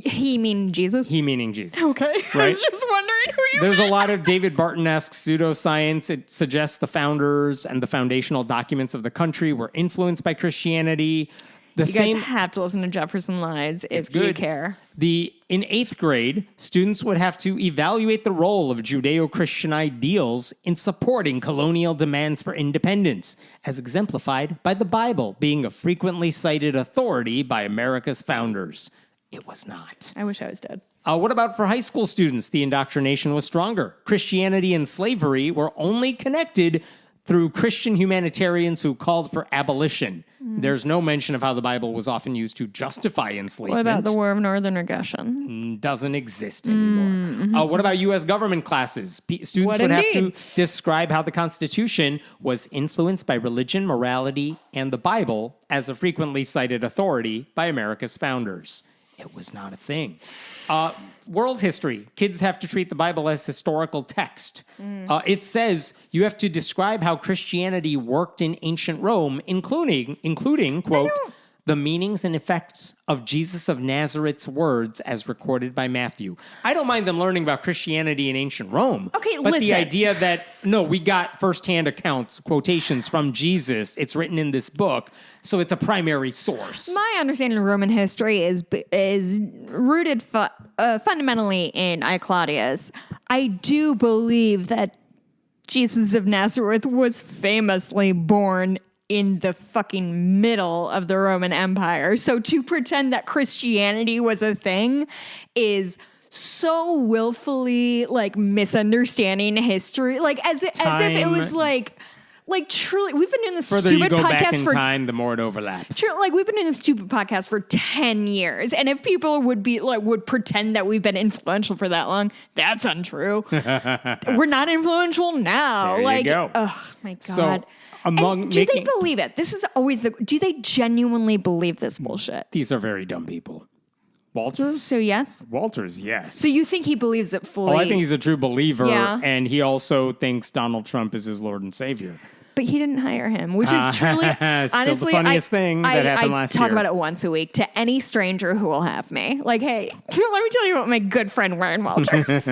He meaning Jesus? He meaning Jesus. Okay. Right? I was just wondering who you There's meant. a lot of David Barton-esque pseudoscience. It suggests the founders and the foundational documents of the country were influenced by Christianity. You guys have to listen to Jefferson Lies if you care. In 8th grade, students would have to evaluate the role of Judeo-Christian ideals in supporting colonial demands for independence, as exemplified by the Bible being a frequently cited authority by America's founders. It was not. I wish I was dead. What about for high school students? The indoctrination was stronger. Christianity and slavery were only connected through Christian humanitarians who called for abolition. There's no mention of how the Bible was often used to justify enslavement. What about the War of Northern Aggression? Doesn't exist anymore. What about U.S. government classes? Students would have to describe how the Constitution was influenced by religion, morality, and the Bible as a frequently cited authority by America's founders. It was not a thing. World history. Kids have to treat the Bible as historical text. It says you have to describe how Christianity worked in ancient Rome, including quote, the meanings and effects of Jesus of Nazareth's words as recorded by Matthew. I don't mind them learning about Christianity in ancient Rome. Okay, but listen. the idea that, no, we got firsthand accounts, quotations from Jesus. It's written in this book, so it's a primary source. My understanding of Roman history is rooted fundamentally in I Claudius. I do believe that Jesus of Nazareth was famously born in the fucking middle of the Roman Empire. So to pretend that Christianity was a thing is so willfully like misunderstanding history, like as if it was like truly. We've been doing this Further stupid you go podcast back in time, the more it overlaps. like we've been doing this stupid podcast for 10 years, and if people would pretend that we've been influential for that long, that's untrue. We're not influential now. There you go. Oh my god. So, do they believe it? This is always do they genuinely believe this bullshit? These are very dumb people. Walters? So yes? Walters, yes. So you think he believes it fully? Oh, I think he's a true believer, Yeah. and he also thinks Donald Trump is his Lord and Savior. But he didn't hire him, which is truly, Still honestly, the funniest thing that happened I last talk year. about it once a week to any stranger who will have me. Like, hey, let me tell you about my good friend Ryan Walters.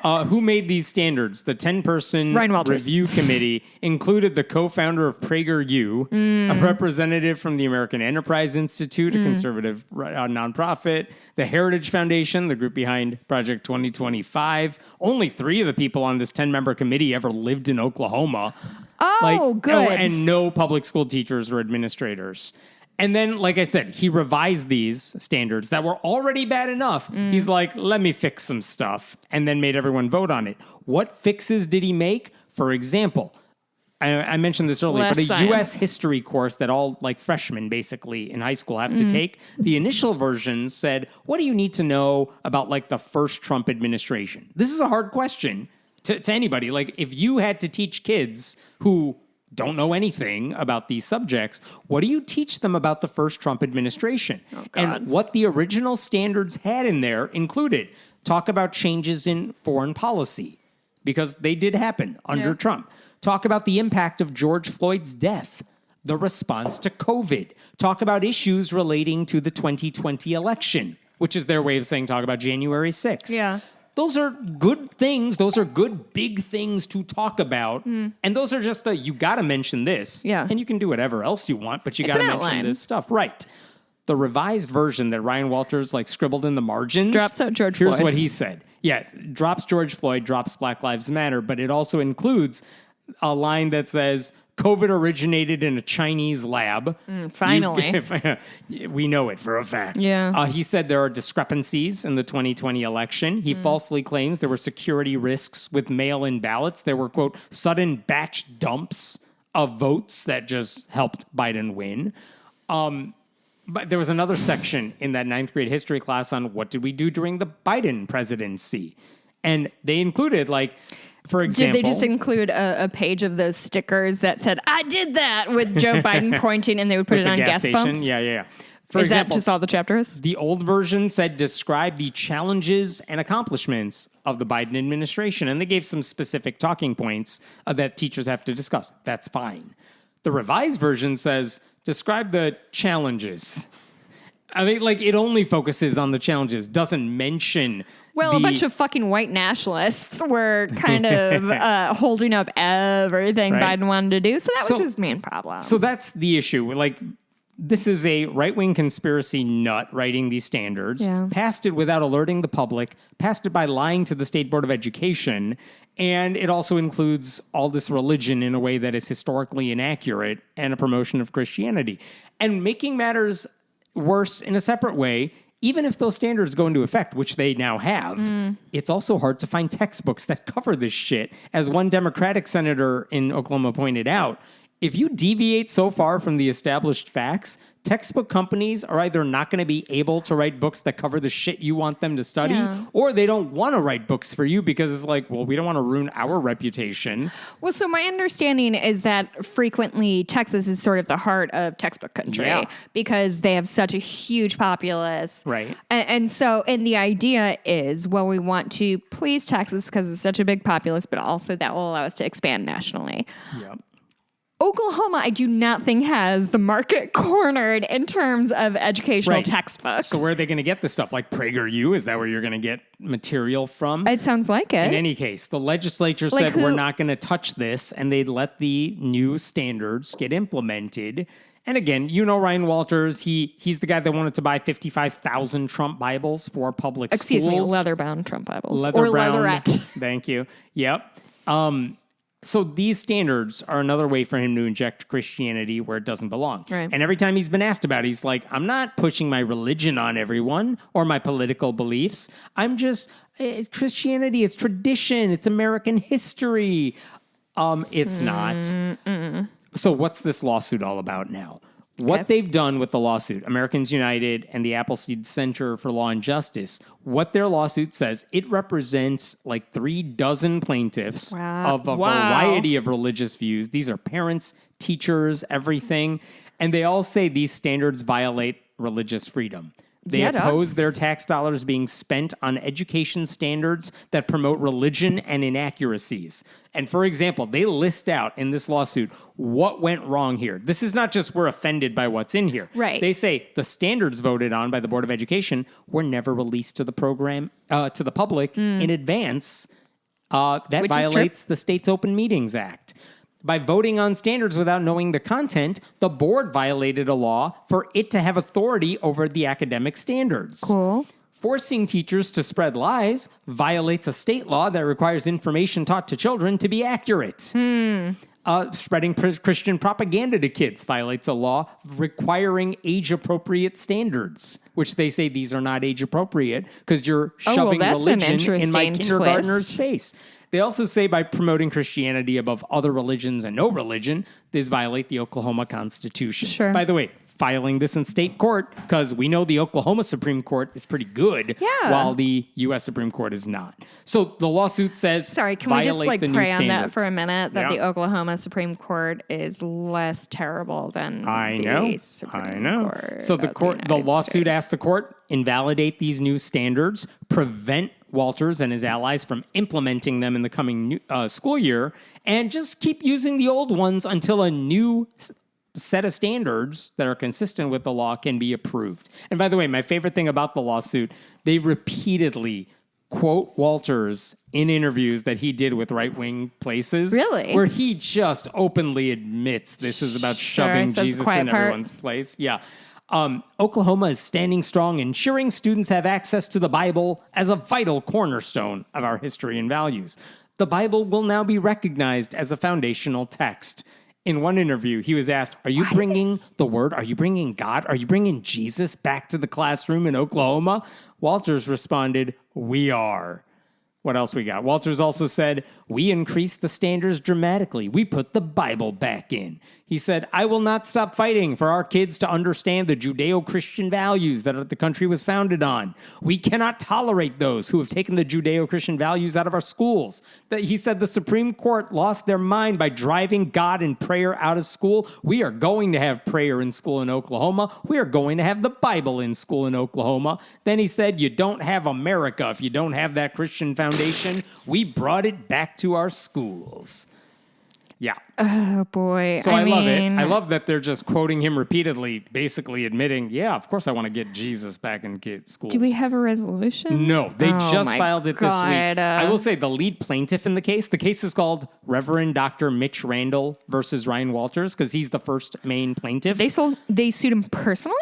Who made these standards? The 10-person Ryan Walters. review committee included the co-founder of PragerU, a representative from the American Enterprise Institute, a conservative nonprofit, the Heritage Foundation, the group behind Project 2025. Only 3 of the people on this 10-member committee ever lived in Oklahoma. Oh, good. And no public school teachers or administrators. And then, like I said, he revised these standards that were already bad enough. He's like, let me fix some stuff, and then made everyone vote on it. What fixes did he make? For example, I mentioned this earlier, Less but a science. U.S. history course that all like freshmen basically in high school have to take, the initial version said, what do you need to know about like the first Trump administration? This is a hard question to anybody. Like if you had to teach kids who don't know anything about these subjects, what do you teach them about the first Trump administration? Oh, and what the original standards had in there included talk about changes in foreign policy, because they did happen under Trump. Talk about the impact of George Floyd's death, the response to COVID. Talk about issues relating to the 2020 election, which is their way of saying talk about January 6th. Yeah. Those are good things. Those are good big things to talk about. And those are just you got to mention this. Yeah. And you can do whatever else you want, but you got to mention outline. this stuff. Right. The revised version that Ryan Walters like scribbled in the margins. Drops out George Here's Floyd. what he said. Yeah, drops George Floyd, drops Black Lives Matter, but it also includes a line that says, COVID originated in a Chinese lab. Finally. We know it for a fact. Yeah. He said there are discrepancies in the 2020 election. He falsely claims there were security risks with mail-in ballots. There were, quote, sudden batch dumps of votes that just helped Biden win. But there was another section in that 9th grade history class on what did we do during the Biden presidency. And they included, like, for example... Did they just include a page of those stickers that said, I did that, with Joe Biden pointing, and they would put it on gas pumps? Yeah. For Is example, that just all the chapters? the old version said describe the challenges and accomplishments of the Biden administration, and they gave some specific talking points that teachers have to discuss. That's fine. The revised version says describe the challenges. I mean, like, it only focuses on the challenges, doesn't mention... Well, a bunch of fucking white nationalists were kind of holding up everything Right. Biden wanted to do. So that was his main problem. So that's the issue. Like, this is a right-wing conspiracy nut writing these standards, passed it without alerting the public, passed it by lying to the State Board of Education, and it also includes all this religion in a way that is historically inaccurate and a promotion of Christianity. And making matters worse in a separate way, even if those standards go into effect, which they now have, it's also hard to find textbooks that cover this shit. As one Democratic senator in Oklahoma pointed out, if you deviate so far from the established facts, textbook companies are either not going to be able to write books that cover the shit you want them to study, or they don't want to write books for you because it's like, well, we don't want to ruin our reputation. Well, so my understanding is that frequently Texas is sort of the heart of textbook country because they have such a huge populace. Right. And the idea is, well, we want to please Texas because it's such a big populace, but also that will allow us to expand nationally. Yep. Oklahoma, I do not think has the market cornered in terms of educational Right. textbooks. So where are they going to get this stuff? Like PragerU? Is that where you're going to get material from? It sounds like it. In any case, the legislature Like said we're not going to touch this, and they'd let the new standards get implemented. And again, Ryan Walters, he's the guy that wanted to buy 55,000 Trump Bibles for public schools. Excuse me, leather-bound Trump Bibles. Or Leather-bound. leatherette. Thank you. Yep. So these standards are another way for him to inject Christianity where it doesn't belong. Right. And every time he's been asked about it, he's like, I'm not pushing my religion on everyone or my political beliefs. I'm just, it's Christianity, it's tradition, it's American history. It's not. So what's this lawsuit all about now? What they've done with the lawsuit, Americans United and the Appleseed Center for Law and Justice, what their lawsuit says, it represents like 36 plaintiffs of a variety of religious views. These are parents, teachers, everything. And they all say these standards violate religious freedom. They oppose their tax dollars being spent on education standards that promote religion and inaccuracies. And for example, they list out in this lawsuit what went wrong here. This is not just we're offended by what's in here. Right. They say the standards voted on by the Board of Education were never released to the program to the public in advance. That violates the State's Open Meetings Act. By voting on standards without knowing the content, the board violated a law for it to have authority over the academic standards. Cool. Forcing teachers to spread lies violates a state law that requires information taught to children to be accurate. Spreading Christian propaganda to kids violates a law requiring age-appropriate standards, which they say these are not age-appropriate because you're shoving religion in my kindergartner's face. They also say by promoting Christianity above other religions and no religion, these violate the Oklahoma Constitution. Sure. By the way, filing this in state court because we know the Oklahoma Supreme Court is pretty good while the U.S. Supreme Court is not. So the lawsuit says Sorry, can we just pray on that for a minute? That the Yeah. Oklahoma Supreme Court is less terrible than the Supreme Court. So the lawsuit asked the court invalidate these new standards, prevent Walters and his allies from implementing them in the coming school year, and just keep using the old ones until a new set of standards that are consistent with the law can be approved. And by the way, my favorite thing about the lawsuit, they repeatedly quote Walters in interviews that he did with right-wing places. Really? Where he just openly admits this is about shoving Jesus in everyone's place. Yeah. Oklahoma is standing strong, ensuring students have access to the Bible as a vital cornerstone of our history and values. The Bible will now be recognized as a foundational text. In one interview, he was asked, are you bringing the word? Are you bringing God? Are you bringing Jesus back to the classroom in Oklahoma? Walters responded, we are. What else we got? Walters also said, we increased the standards dramatically. We put the Bible back in. He said, I will not stop fighting for our kids to understand the Judeo-Christian values that the country was founded on. We cannot tolerate those who have taken the Judeo-Christian values out of our schools. He said the Supreme Court lost their mind by driving God and prayer out of school. We are going to have prayer in school in Oklahoma. We are going to have the Bible in school in Oklahoma. Then he said, you don't have America if you don't have that Christian foundation. We brought it back to our schools. Yeah. Oh, boy. So I love it. I love that they're just quoting him repeatedly, basically admitting, yeah, of course I want to get Jesus back in kids' schools. Do we have a resolution? No, they just filed it this week. I will say the lead plaintiff in the case is called Reverend Dr. Mitch Randall versus Ryan Walters because he's the first main plaintiff. They sued him personally?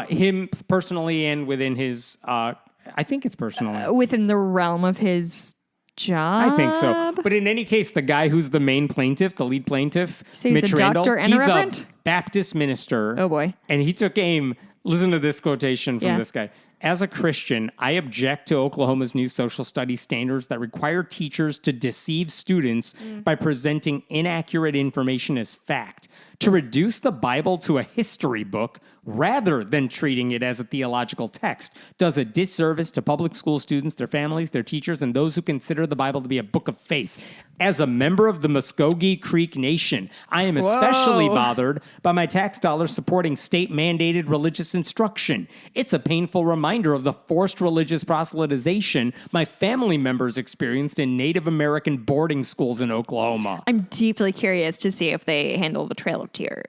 Him personally and within his, I think it's personally. Within the realm of his job? I think so. But in any case, the guy who's the main plaintiff, the lead plaintiff, so he's Mitch a Randall, doctor and he's a reverend? a Baptist minister. Oh, boy. And he took aim. Listen to this quotation from this guy. As a Christian, I object to Oklahoma's new social studies standards that require teachers to deceive students by presenting inaccurate information as fact. To reduce the Bible to a history book rather than treating it as a theological text does a disservice to public school students, their families, their teachers, and those who consider the Bible to be a book of faith. As a member of the Muskogee Creek Nation, I am especially bothered by my tax dollars supporting state-mandated religious instruction. It's a painful reminder of the forced religious proselytization my family members experienced in Native American boarding schools in Oklahoma. I'm deeply curious to see if they handle the Trail of Tears.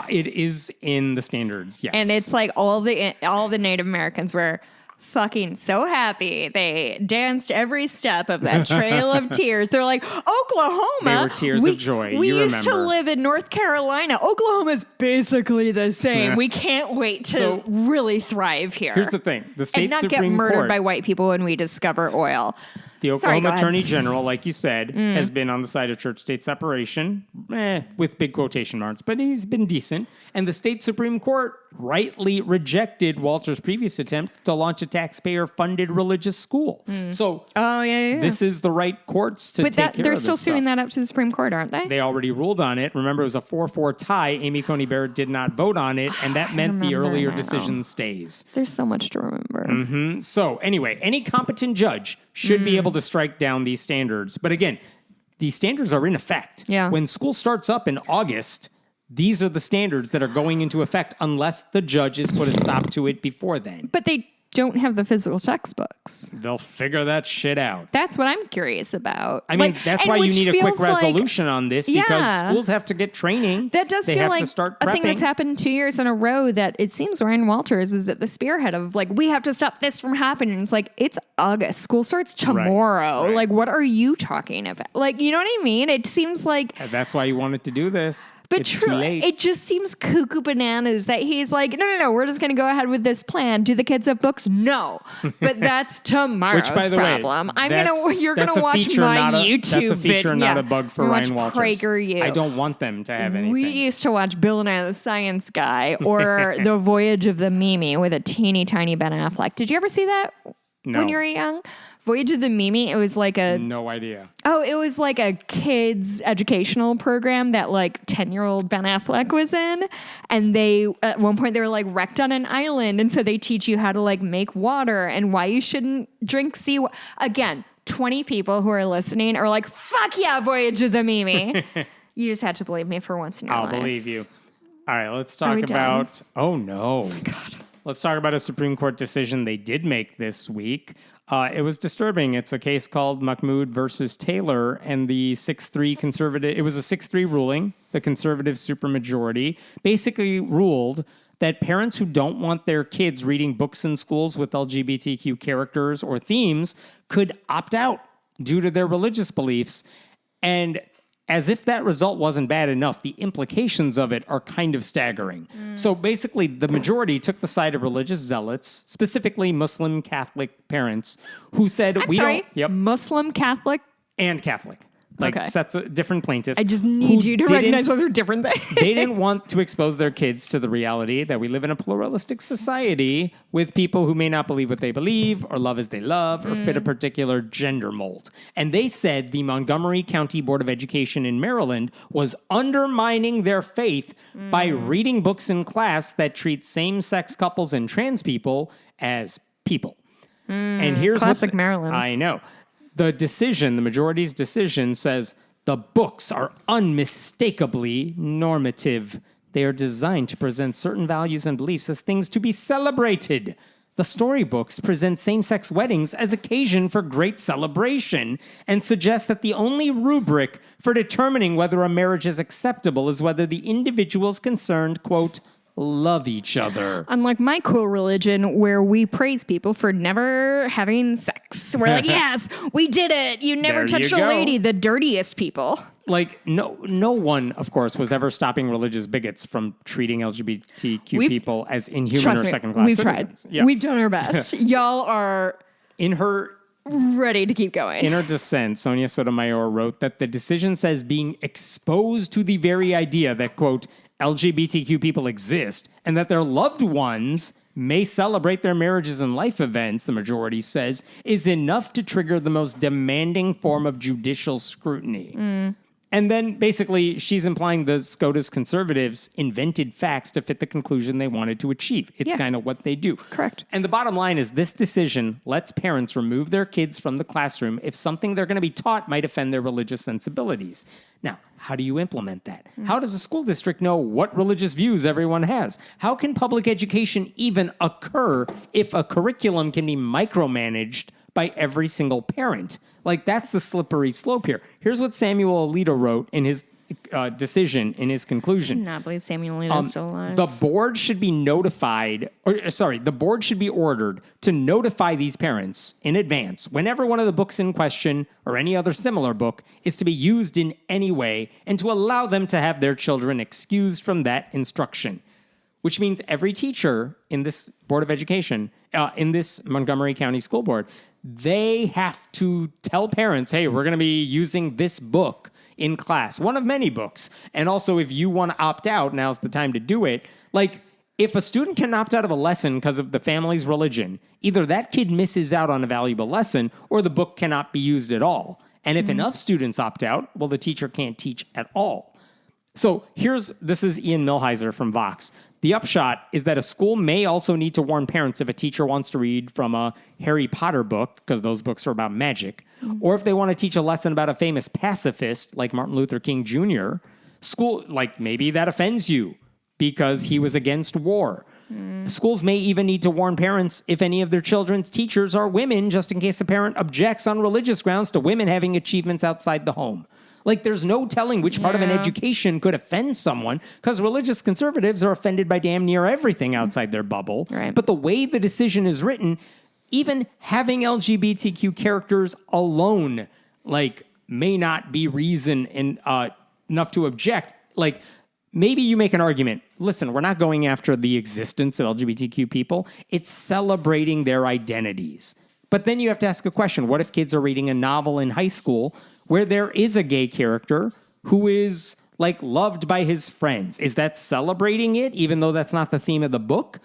It is in the standards, yes. And it's like all the Native Americans were fucking so happy. They danced every step of that Trail of Tears. They're like, Oklahoma. They were tears of joy. We you used to remember. live in North Carolina. Oklahoma's basically the same. We can't wait to really thrive here. Here's the thing. The state and not Supreme get murdered Court, by white people when we discover oil. the Sorry, Oklahoma go ahead. Attorney General, like you said, has been on the side of church-state separation, with big quotation marks, but he's been decent. And the state Supreme Court rightly rejected Walter's previous attempt to launch a taxpayer-funded religious school. So this is the right courts to take care of this they're still stuff. suing that up to the Supreme Court, aren't they? They already ruled on it. Remember, it was a 4-4 tie. Amy Coney Barrett did not vote on it, and that meant the remember earlier now. decision stays. There's so much to remember. So anyway, any competent judge should be able to strike down these standards. But again, these standards are in effect. Yeah. When school starts up in August, these are the standards that are going into effect unless the judges put a stop to it before then. But they don't have the physical textbooks. They'll figure that shit out. That's what I'm curious about. I mean, that's and why you which need a quick feels like- resolution on this because Yeah. schools have to get training. That does they feel have like to start a thing prepping. that's happened 2 years in a row that it seems Ryan Walters is at the spearhead of, like, we have to stop this from happening. It's like, it's August. School starts tomorrow. Right. Like, what are you talking about? Like, you know what I mean? It seems like... That's why you wanted to do this. But it's true, too late. it just seems cuckoo bananas that he's like, no, we're just going to go ahead with this plan. Do the kids have books? No, but that's tomorrow's Which, by the way, problem. You're that's gonna a watch feature, my not a, YouTube. That's a feature, not a bug for We're Ryan watch Walters. PragerU. I don't want them to have anything. We used to watch Bill and I the Science Guy or The Voyage of the Mimi with a teeny tiny Ben Affleck. Did you ever see that No. when you were young? Voyage of the Mimi. It was like No idea. it was like a kids educational program that like 10-year-old Ben Affleck was in. And they, at one point they were like wrecked on an island. And so they teach you how to like make water and why you shouldn't drink seawater. Again, 20 people who are listening are like, fuck yeah, Voyage of the Mimi. You just had to believe me for once in your life. I'll believe you. All right, let's Are talk we done? about... Oh, no. God. Let's talk about a Supreme Court decision they did make this week. It was disturbing. It's a case called Mahmoud versus Taylor, and the 6-3 conservative... It was a 6-3 ruling. The conservative supermajority basically ruled that parents who don't want their kids reading books in schools with LGBTQ characters or themes could opt out due to their religious beliefs. And as if that result wasn't bad enough, the implications of it are kind of staggering. So basically, the majority took the side of religious zealots, specifically Muslim Catholic parents, who said, Muslim Catholic. and Catholic. Like Okay. sets of different plaintiffs. I just need who you to didn't- recognize those are different things. They didn't want to expose their kids to the reality that we live in a pluralistic society with people who may not believe what they believe or love as they love or fit a particular gender mold. And they said the Montgomery County Board of Education in Maryland was undermining their faith by reading books in class that treat same-sex couples and trans people as people. And here's Classic Maryland. I know. The majority's decision says the books are unmistakably normative. They are designed to present certain values and beliefs as things to be celebrated. The storybooks present same-sex weddings as occasion for great celebration and suggest that the only rubric for determining whether a marriage is acceptable is whether the individuals concerned, quote, love each other. Unlike my cool religion where we praise people for never having sex. We're like, yes, we did it. You never There you touched a go. lady, the dirtiest people. Like, no one, of course, was ever stopping religious bigots from treating LGBTQ people as inhuman Trust or me, second-class we've citizens. tried. Yeah. We've done our best. Y'all are In her ready to keep going. dissent, Sonia Sotomayor wrote that the decision says being exposed to the very idea that, quote, LGBTQ people exist and that their loved ones may celebrate their marriages and life events, the majority says, is enough to trigger the most demanding form of judicial scrutiny. And then basically she's implying the SCOTUS conservatives invented facts to fit the conclusion they wanted to achieve. It's kind of what they do. Correct. And the bottom line is this decision lets parents remove their kids from the classroom if something they're going to be taught might offend their religious sensibilities. Now, how do you implement that? How does a school district know what religious views everyone has? How can public education even occur if a curriculum can be micromanaged by every single parent? Like, that's the slippery slope here. Here's what Samuel Alito wrote in his decision, in his conclusion. I do not believe Samuel Alito is still alive. The board should be the board should be ordered to notify these parents in advance whenever one of the books in question or any other similar book is to be used in any way, and to allow them to have their children excused from that instruction. Which means every teacher in this Board of Education, in this Montgomery County School Board, they have to tell parents, hey, we're going to be using this book in class, one of many books. And also, if you want to opt out, now's the time to do it. Like, if a student can opt out of a lesson because of the family's religion, either that kid misses out on a valuable lesson or the book cannot be used at all. And if enough students opt out, well, the teacher can't teach at all. So this is Ian Millhiser from Vox. The upshot is that a school may also need to warn parents if a teacher wants to read from a Harry Potter book, because those books are about magic, or if they want to teach a lesson about a famous pacifist like Martin Luther King Jr., maybe that offends you because he was against war. Schools may even need to warn parents if any of their children's teachers are women, just in case a parent objects on religious grounds to women having achievements outside the home. Like, there's no telling which part of an education could offend someone, because religious conservatives are offended by damn near everything outside their bubble. Right. But the way the decision is written, even having LGBTQ characters alone, may not be reason enough to object. Like, maybe you make an argument. Listen, we're not going after the existence of LGBTQ people. It's celebrating their identities. But then you have to ask a question. What if kids are reading a novel in high school where there is a gay character who is loved by his friends? Is that celebrating it, even though that's not the theme of the book?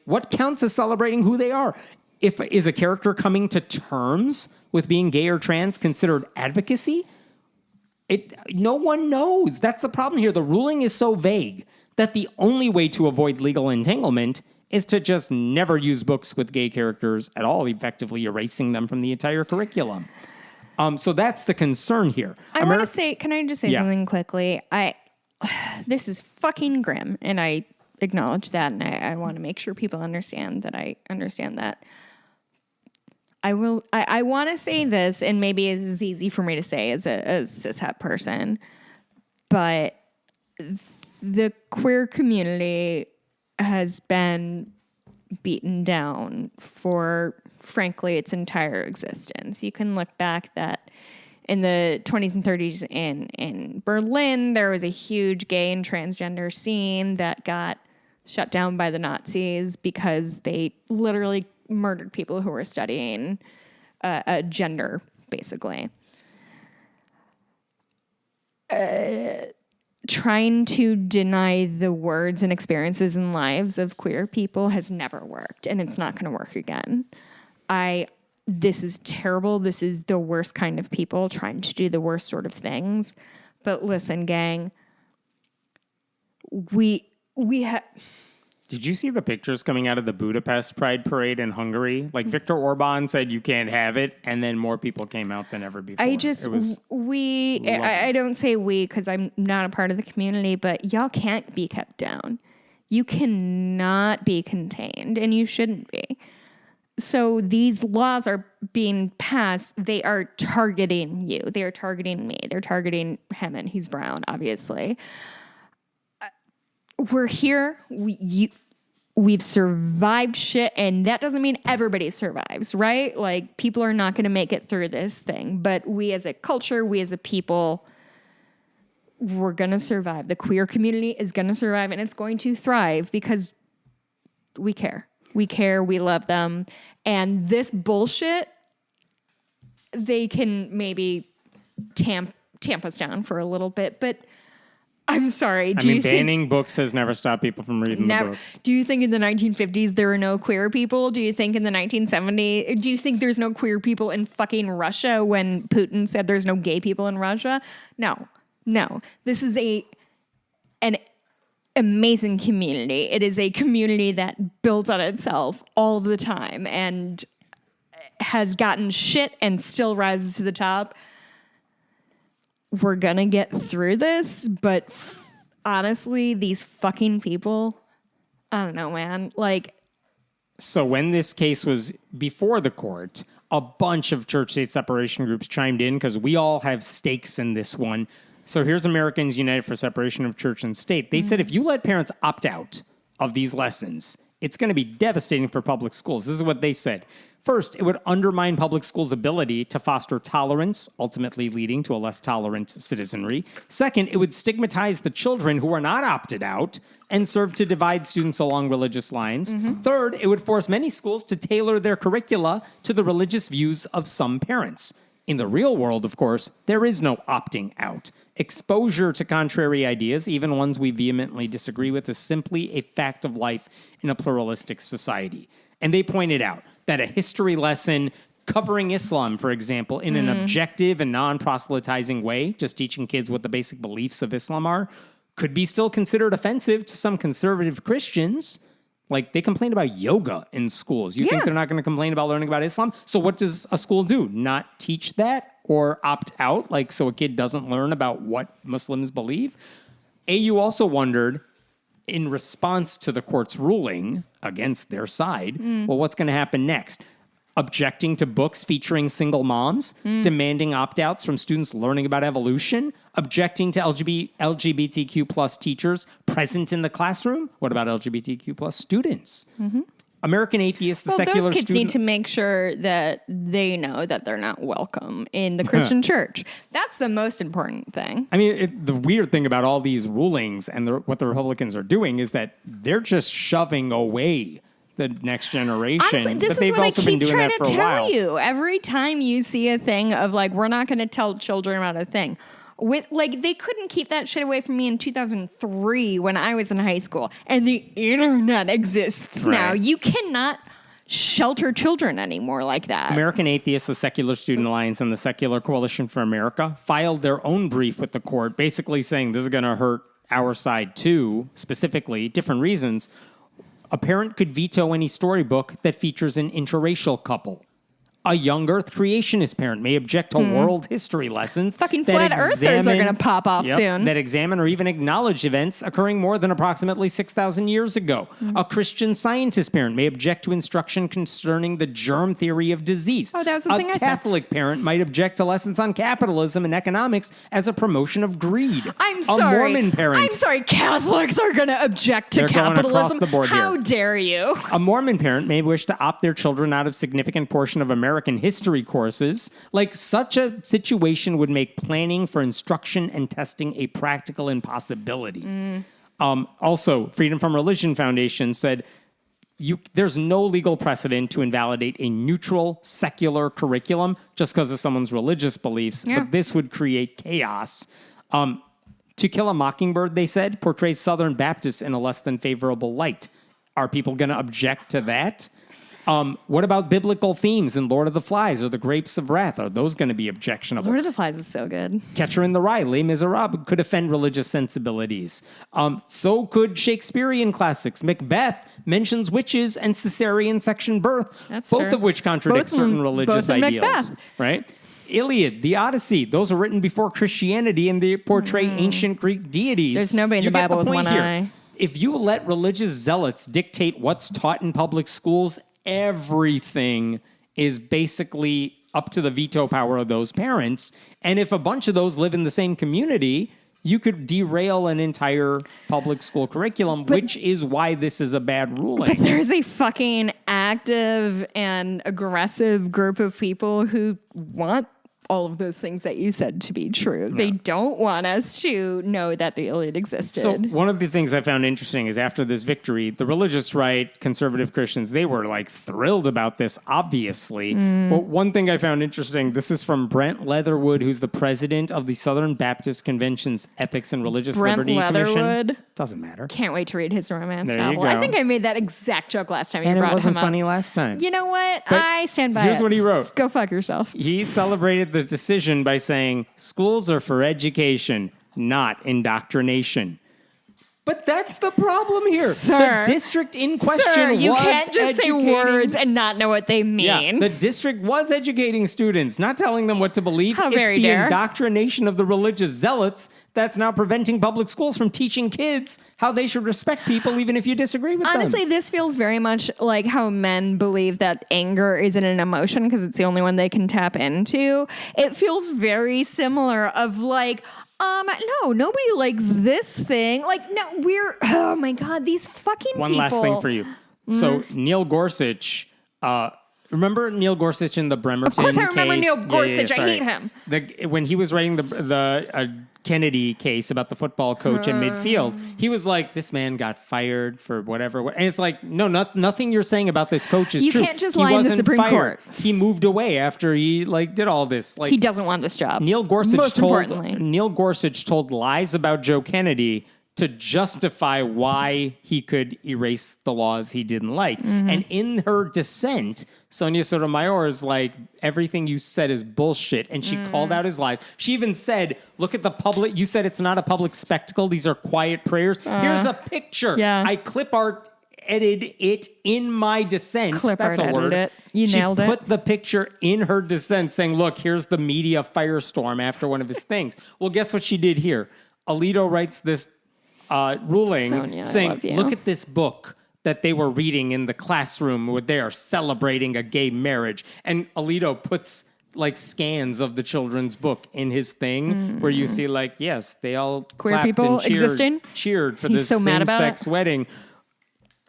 What counts as celebrating who they are? Is a character coming to terms with being gay or trans considered advocacy? No one knows. That's the problem here. The ruling is so vague that the only way to avoid legal entanglement is to just never use books with gay characters at all, effectively erasing them from the entire curriculum. So that's the concern here. Can I just say something quickly? This is fucking grim, and I acknowledge that, and I want to make sure people understand that I understand that. I want to say this, and maybe it is easy for me to say as a cishet person, but the queer community has been beaten down for, frankly, its entire existence. You can look back that in the 20s and 30s in Berlin, there was a huge gay and transgender scene that got shut down by the Nazis because they literally murdered people who were studying a gender, basically. Trying to deny the words and experiences and lives of queer people has never worked, and it's not going to work again. This is terrible. This is the worst kind of people trying to do the worst sort of things. But listen, gang, we have... Did you see the pictures coming out of the Budapest Pride Parade in Hungary? Viktor Orban said you can't have it, and then more people came out than ever before. I don't say we because I'm not a part of the community, but y'all can't be kept down. You cannot be contained, and you shouldn't be. So these laws are being passed. They are targeting you. They are targeting me. They're targeting him, and he's brown, obviously. We're here. We've survived shit, and that doesn't mean everybody survives, right? People are not going to make it through this thing, but we as a culture, we as a people, we're going to survive. The queer community is going to survive, and it's going to thrive because we care. We care. We love them. And this bullshit, they can maybe tamp us down for a little bit, but I'm sorry. Banning books has never stopped people from reading the books. Do you think in the 1950s there were no queer people? Do you think in the 1970s? Do you think there's no queer people in fucking Russia when Putin said there's no gay people in Russia? No. This is an amazing community. It is a community that builds on itself all the time and has gotten shit and still rises to the top. We're gonna get through this, but honestly, these fucking people, I don't know, man. So when this case was before the court, a bunch of church-state separation groups chimed in because we all have stakes in this one. So here's Americans United for Separation of Church and State. They said if you let parents opt out of these lessons, it's going to be devastating for public schools. This is what they said. First, it would undermine public schools' ability to foster tolerance, ultimately leading to a less tolerant citizenry. Second, it would stigmatize the children who are not opted out and serve to divide students along religious lines. Third, it would force many schools to tailor their curricula to the religious views of some parents. In the real world, of course, there is no opting out. Exposure to contrary ideas, even ones we vehemently disagree with, is simply a fact of life in a pluralistic society. And they pointed out that a history lesson covering Islam, for example, in an objective and non-proselytizing way, just teaching kids what the basic beliefs of Islam are, could be still considered offensive to some conservative Christians. Like, they complain about yoga in schools. You think they're not going to complain about learning about Islam? So what does a school do? Not teach that or opt out? Like, so a kid doesn't learn about what Muslims believe? AU also wondered, in response to the court's ruling against their side, well, what's going to happen next? Objecting to books featuring single moms, demanding opt-outs from students learning about evolution, objecting to LGBTQ plus teachers present in the classroom. What about LGBTQ plus students? American Atheist, the secular those kids student... need to make sure that they know that they're not welcome in the Christian church. That's the most important thing. I mean, the weird thing about all these rulings and what the Republicans are doing is that they're just shoving away the next generation. Honestly, this but is they've what also I been keep doing trying that to for a tell while. you. Every time you see a thing of like, we're not going to tell children about a thing. They couldn't keep that shit away from me in 2003 when I was in high school. And the internet exists now. Right. You cannot shelter children anymore like that. American Atheist, the Secular Student Alliance, and the Secular Coalition for America filed their own brief with the court, basically saying this is going to hurt our side too, specifically, different reasons. A parent could veto any storybook that features an interracial couple. A young Earth creationist parent may object to world history lessons. Fucking flat earthers are going to pop off soon. That examine or even acknowledge events occurring more than approximately 6,000 years ago. A Christian scientist parent may object to instruction concerning the germ theory of disease. Oh, that was the thing I said. A Catholic parent might object to lessons on capitalism and economics as a promotion of greed. I'm sorry. A Mormon parent. I'm sorry. Catholics are going to object to They're capitalism. going across the board How here. dare you? A Mormon parent may wish to opt their children out of significant portion of American history courses. Like, such a situation would make planning for instruction and testing a practical impossibility. Also, Freedom from Religion Foundation said, there's no legal precedent to invalidate a neutral, secular curriculum just because of someone's religious beliefs, but this would create chaos. To Kill a Mockingbird, they said, portrays Southern Baptists in a less than favorable light. Are people going to object to that? What about biblical themes in Lord of the Flies or The Grapes of Wrath? Are those going to be objectionable? Lord of the Flies is so good. Catcher in the Rye, Les Miserables could offend religious sensibilities. So could Shakespearean classics. Macbeth mentions witches and cesarean section birth, both true. of which contradict certain religious ideals. Macbeth. Right? Iliad, the Odyssey, those are written before Christianity and they portray ancient Greek deities. There's nobody in the Bible with one eye. If you let religious zealots dictate what's taught in public schools, everything is basically up to the veto power of those parents. And if a bunch of those live in the same community, you could derail an entire public school curriculum, which is why this is a bad ruling. But there's a fucking active and aggressive group of people who want all of those things that you said to be true. Yeah. They don't want us to know that the Iliad existed. So one of the things I found interesting is after this victory, the religious right, conservative Christians, they were like thrilled about this, obviously. But one thing I found interesting, this is from Brent Leatherwood, who's the president of the Southern Baptist Convention's Ethics and Religious Liberty Commission. Doesn't matter. Can't wait to read his romance there novel. I think I made that exact joke last time you brought him up. And it wasn't funny last time. You know what? But I stand by here's what he wrote. Go fuck yourself. He celebrated the decision by saying, schools are for education, not indoctrination. But that's the problem here. Sir, the district in question sir, you was can't just say words and not know what they mean. Yeah, the district was educating students, not telling them what to believe. How very it's the dare. indoctrination of the religious zealots that's now preventing public schools from teaching kids how they should respect people, even if you disagree with them. Honestly, this feels very much like how men believe that anger isn't an emotion because it's the only one they can tap into. It feels very similar of like, no, nobody likes this thing. Like, no, oh my God, these fucking One people. last thing for you. So Neil Gorsuch, remember Neil Gorsuch in the Bremerton case? Of course I remember case? Neil Gorsuch. Yeah, I hate him. When he was writing the Kennedy case about the football coach in midfield, he was like, this man got fired for whatever. And it's like, no, nothing you're saying about this coach is true. You can't just lie in the Supreme Court. He moved away after he did all this. Like, he doesn't want this job. Neil Gorsuch told lies about Joe Kennedy to justify why he could erase the laws he didn't like. And in her dissent, Sonia Sotomayor is like, everything you said is bullshit. And she called out his lies. She even said, look at the public. You said it's not a public spectacle. These are quiet prayers. Here's a picture. Yeah. I clip art edited it in my dissent. That's a word. It. You nailed it. She put the picture in her dissent saying, look, here's the media firestorm after one of his things. Well, guess what she did here? Alito writes this ruling Sonia, saying, look at this book that they were reading in the classroom where they are celebrating a gay marriage. And Alito puts like scans of the children's book in his thing where you see like, yes, they all queer clapped people and cheered for this so same-sex wedding.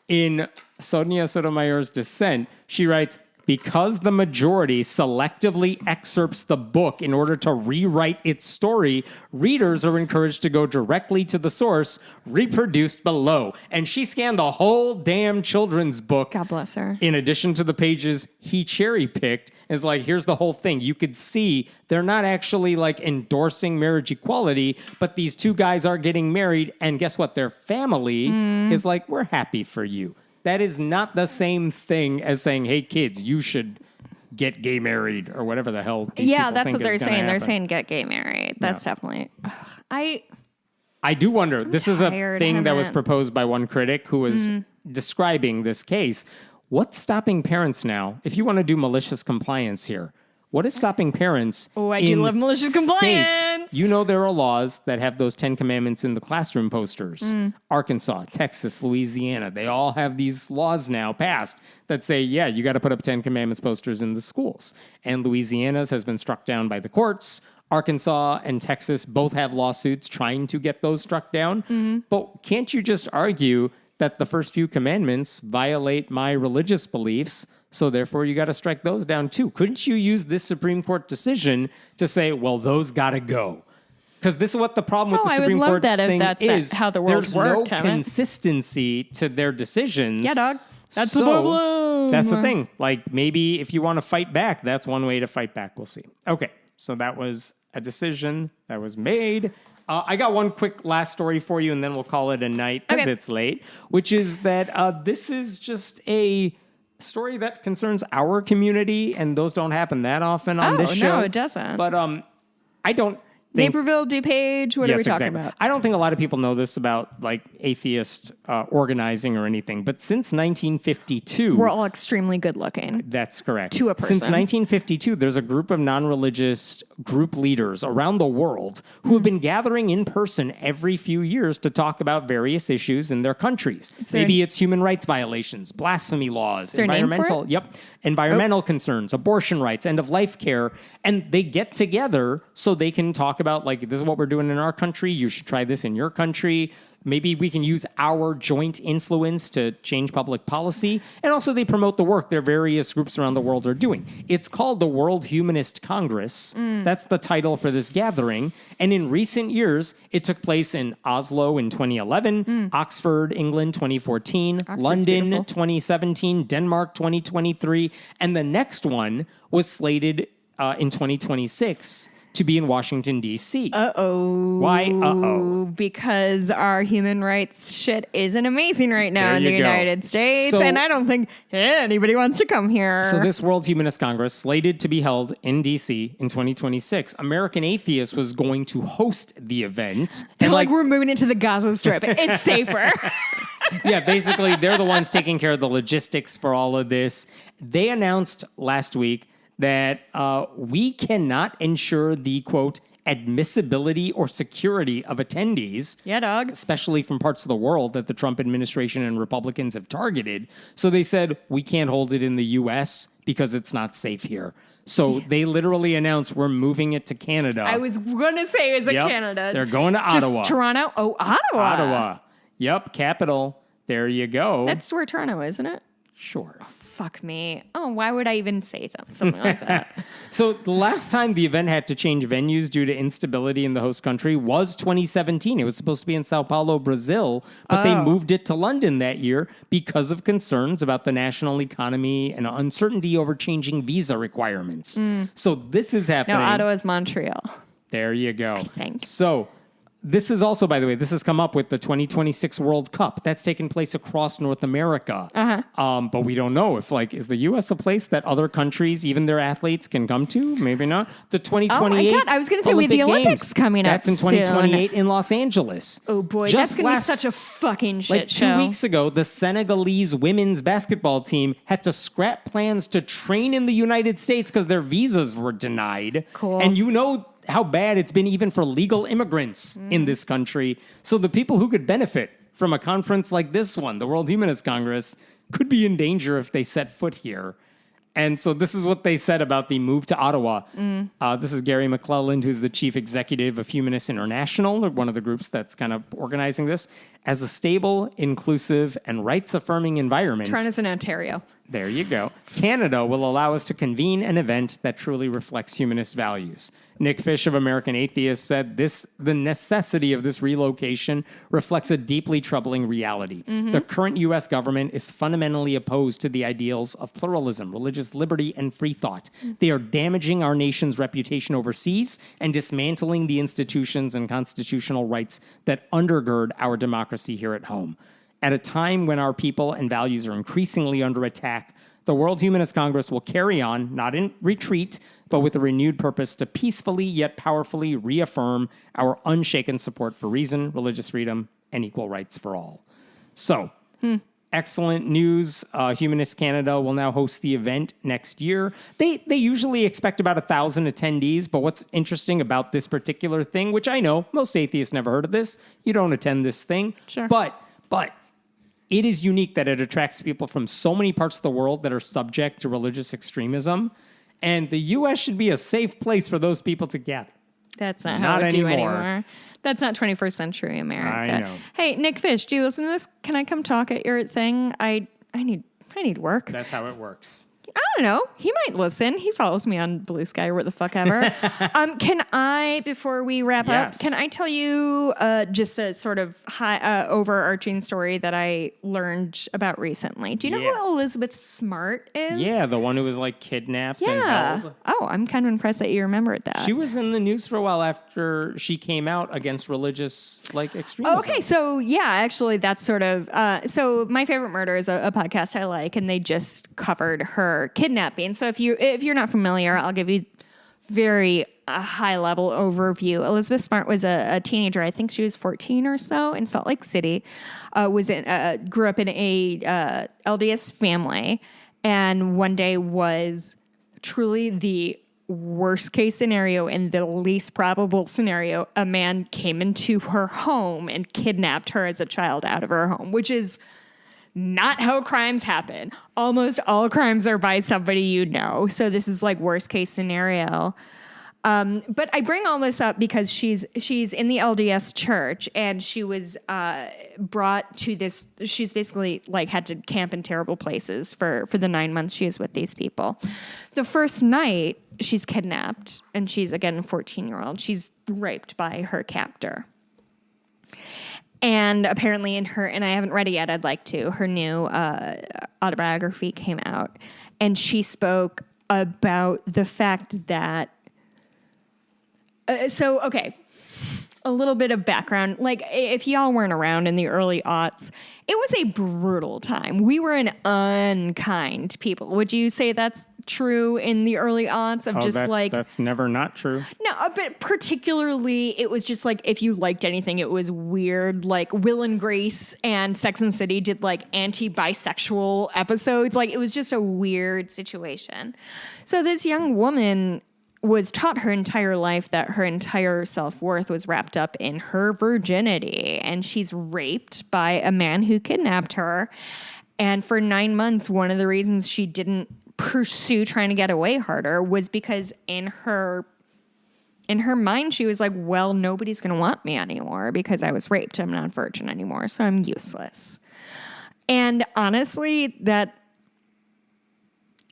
In Sonia Sotomayor's dissent, she writes, because the majority selectively excerpts the book in order to rewrite its story, readers are encouraged to go directly to the source reproduced below. And she scanned the whole damn children's book. God bless her. In addition to the pages he cherry-picked. Is like, here's the whole thing. You could see they're not actually like endorsing marriage equality, but these two guys are getting married. And guess what? Their family is like, we're happy for you. That is not the same thing as saying, hey, kids, you should get gay married or whatever the hell. That's what they're saying. Happen. They're saying get gay married. That's definitely. I do wonder. This is a thing that was proposed by one critic who was describing this case. What's stopping parents now? If you want to do malicious compliance here, what is stopping parents? Oh, I do love malicious compliance. You know, there are laws that have those 10 commandments in the classroom posters. Arkansas, Texas, Louisiana, they all have these laws now passed that say, yeah, you got to put up 10 commandments posters in the schools. And Louisiana's has been struck down by the courts. Arkansas and Texas both have lawsuits trying to get those struck down. But can't you just argue that the first few commandments violate my religious beliefs, so therefore you got to strike those down too? Couldn't you use this Supreme Court decision to say, well, those got to go? Because this is what the problem with the Supreme Court thing is. How the world there's worked, no consistency to their decisions. Yeah, dog. That's the problem. That's the thing. Like, maybe if you want to fight back, that's one way to fight back. We'll see. Okay, so that was a decision that was made. I got one quick last story for you, and then we'll call it a night because it's late, which is that this is just a story that concerns our community, and those don't happen that often on this show. No, it doesn't. But I don't think... Naperville, DuPage, what are we talking about? I don't think a lot of people know this about like atheist organizing or anything, but since 1952... We're all extremely good looking. That's correct. To a person. Since 1952, there's a group of non-religious group leaders around the world who have been gathering in person every few years to talk about various issues in their countries. Maybe it's human rights violations, blasphemy laws, environmental concerns, abortion rights, end-of-life care, and they get together so they can talk about, like, this is what we're doing in our country. You should try this in your country. Maybe we can use our joint influence to change public policy. And also they promote the work their various groups around the world are doing. It's called the World Humanist Congress. That's the title for this gathering. And in recent years, it took place in Oslo in 2011, Oxford, England, 2014, London, beautiful. 2017, Denmark, 2023. And the next one was slated in 2026 to be in Washington, D.C. Uh-oh. Why uh-oh? Because our human rights shit isn't amazing right now There in the you go. United States, So- and I don't think anybody wants to come here. So this World Humanist Congress, slated to be held in D.C. in 2026, American Atheist was going to host the event. They're like, we're moving into the Gaza Strip. It's safer. Yeah, basically, they're the ones taking care of the logistics for all of this. They announced last week that we cannot ensure the, quote, admissibility or security of attendees. Yeah, dog. Especially from parts of the world that the Trump administration and Republicans have targeted. So they said, we can't hold it in the U.S. because it's not safe here. So they literally announced we're moving it to Canada. I was going to say, is it Yep, Canada? they're going to Just Ottawa. Toronto? Oh, Ottawa. Ottawa. Yep, capital. There you go. That's where Toronto is, isn't it? Sure. Fuck me. Oh, why would I even say something like that? So the last time the event had to change venues due to instability in the host country was 2017. It was supposed to be in Sao Paulo, Brazil, but they moved it to London that year because of concerns about the national economy and uncertainty over changing visa requirements. So this is No, happening. Ottawa's Montreal. There you go. think. So this is also, by the way, this has come up with the 2026 World Cup. That's taking place across North America. But we don't know if, like, is the U.S. a place that other countries, even their athletes, can come to? Maybe not. The 2028 God, I was gonna say, we have the Olympics coming up That's in 2028 in Los Angeles. Oh, boy. Just That's going to be last- such a fucking shit like 2 show. weeks ago, the Senegalese women's basketball team had to scrap plans to train in the United States because their visas were denied. Cool. And you know how bad it's been even for legal immigrants in this country. So the people who could benefit from a conference like this one, the World Humanist Congress, could be in danger if they set foot here. And so this is what they said about the move to Ottawa. This is Gary McClelland, who's the chief executive of Humanist International, one of the groups that's kind of organizing this. As a stable, inclusive, and rights-affirming environment. Toronto's in Ontario. There you go. Canada will allow us to convene an event that truly reflects humanist values. Nick Fish of American Atheist said the necessity of this relocation reflects a deeply troubling reality. The current U.S. government is fundamentally opposed to the ideals of pluralism, religious liberty, and free thought. They are damaging our nation's reputation overseas and dismantling the institutions and constitutional rights that undergird our democracy here at home. At a time when our people and values are increasingly under attack, the World Humanist Congress will carry on, not in retreat, but with a renewed purpose to peacefully yet powerfully reaffirm our unshaken support for reason, religious freedom, and equal rights for all. So, excellent news. Humanist Canada will now host the event next year. They usually expect about 1,000 attendees, but what's interesting about this particular thing, which I know most atheists never heard of this, you don't attend this thing, Sure. but it is unique that it attracts people from so many parts of the world that are subject to religious extremism. And the U.S. should be a safe place for those people to gather. That's not Not how we do anymore. anymore. That's not 21st century America. I know. Hey, Nick Fish, do you listen to this? Can I come talk at your thing? I need work. That's how it works. I don't know. He might listen. He follows me on Blue Sky or what the fuck ever. Can I, before we wrap Yes. up, can I tell you just a sort of high, overarching story that I learned about recently? Do you know Yes. who Elizabeth Smart is? Yeah, the one who was like kidnapped and Yeah. held. Oh, I'm kind of impressed that you remembered that. She was in the news for a while after she came out against religious extremism. Okay, so yeah, actually, that's sort of so. My Favorite Murder is a podcast I like, and they just covered her kidnapping. So if you're not familiar, I'll give you very high level overview. Elizabeth Smart was a teenager. I think she was 14 or so in Salt Lake City. Grew up in a LDS family, and one day was truly the worst case scenario and the least probable scenario. A man came into her home and kidnapped her as a child out of her home, which is not how crimes happen. Almost all crimes are by somebody you know. So this is like worst case scenario. But I bring all this up because she's in the LDS church, and she was brought to this. She's basically like had to camp in terrible places for the 9 months she is with these people. The first night, she's kidnapped, and she's again a 14-year-old. She's raped by her captor. And apparently and I haven't read it yet, I'd like to, her new autobiography came out, and she spoke about the fact that, okay, a little bit of background. Like, if y'all weren't around in the early aughts, it was a brutal time. We were an unkind people. Would you say that's true in the early aughts of that's never not true. No, but particularly it was just like if you liked anything, it was weird. Like Will and Grace and Sex and the City did like anti-bisexual episodes. Like it was just a weird situation. So this young woman was taught her entire life that her entire self-worth was wrapped up in her virginity, and she's raped by a man who kidnapped her. And for 9 months, one of the reasons she didn't pursue trying to get away harder was because in her mind she was like, well, nobody's going to want me anymore because I was raped. I'm not a virgin anymore, so I'm useless. And honestly, that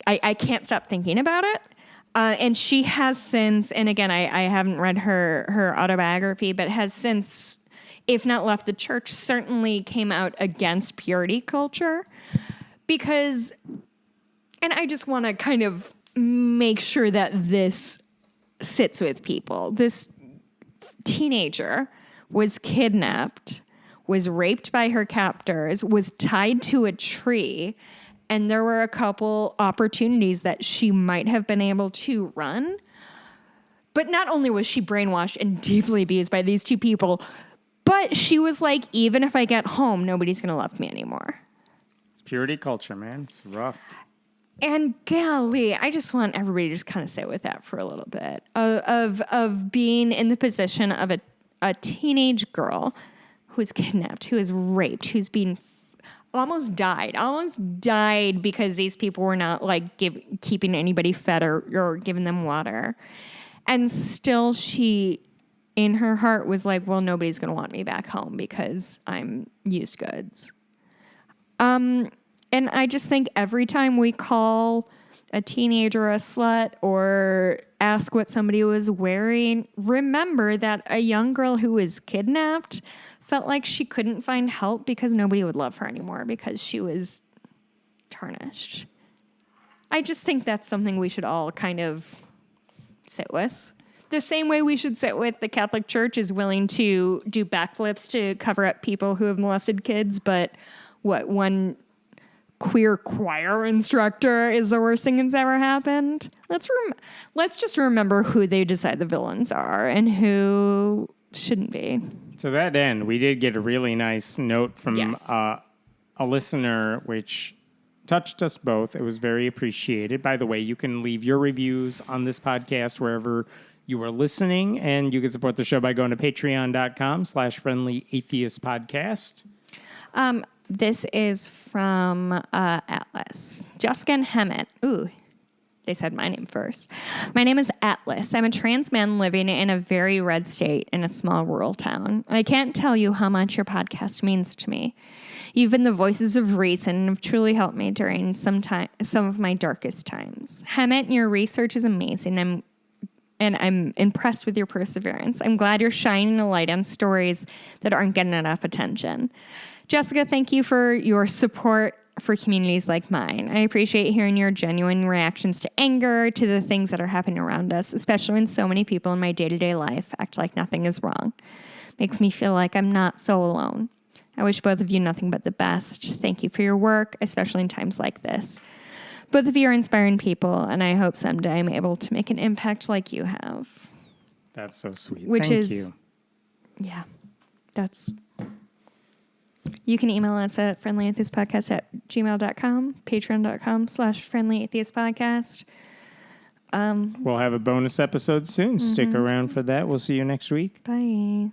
I can't stop thinking about it. And she has since, and again, I haven't read her autobiography, but has since, if not left the church, certainly came out against purity culture because, and I just want to kind of make sure that this sits with people. This teenager was kidnapped, was raped by her captors, was tied to a tree, and there were a couple opportunities that she might have been able to run. But not only was she brainwashed and deeply abused by these two people, but she was like, even if I get home, nobody's going to love me anymore. It's purity culture, man. It's rough. And golly, I just want everybody to just kind of sit with that for a little bit of being in the position of a teenage girl who's kidnapped, who is raped, who's been almost died because these people were not like keeping anybody fed or giving them water. And still she, in her heart, was like, well, nobody's going to want me back home because I'm used goods. And I just think every time we call a teenager a slut or ask what somebody was wearing, remember that a young girl who was kidnapped felt like she couldn't find help because nobody would love her anymore because she was tarnished. I just think that's something we should all kind of sit with. The same way we should sit with the Catholic Church is willing to do backflips to cover up people who have molested kids, but one queer choir instructor is the worst thing that's ever happened. Let's just remember who they decide the villains are and who shouldn't be. To that end, we did get a really nice note from a listener, which touched us both. It was very appreciated. By the way, you can leave your reviews on this podcast wherever you are listening, and you can support the show by going to patreon.com/friendlyatheistpodcast. This is from Atlas. Jessica and Hammett. Ooh, they said my name first. My name is Atlas. I'm a trans man living in a very red state in a small rural town. I can't tell you how much your podcast means to me. You've been the voices of reason and have truly helped me during some of my darkest times. Hammett, your research is amazing. I'm impressed with your perseverance. I'm glad you're shining a light on stories that aren't getting enough attention. Jessica, thank you for your support for communities like mine. I appreciate hearing your genuine reactions to anger, to the things that are happening around us, especially when so many people in my day-to-day life act like nothing is wrong. Makes me feel like I'm not so alone. I wish both of you nothing but the best. Thank you for your work, especially in times like this. Both of you are inspiring people, and I hope someday I'm able to make an impact like you have. That's so sweet. Thank you. Yeah, that's... You can email us at friendlyatheistpodcast@gmail.com, patreon.com/friendlyatheistpodcast. We'll have a bonus episode soon. Stick around for that. We'll see you next week. Bye.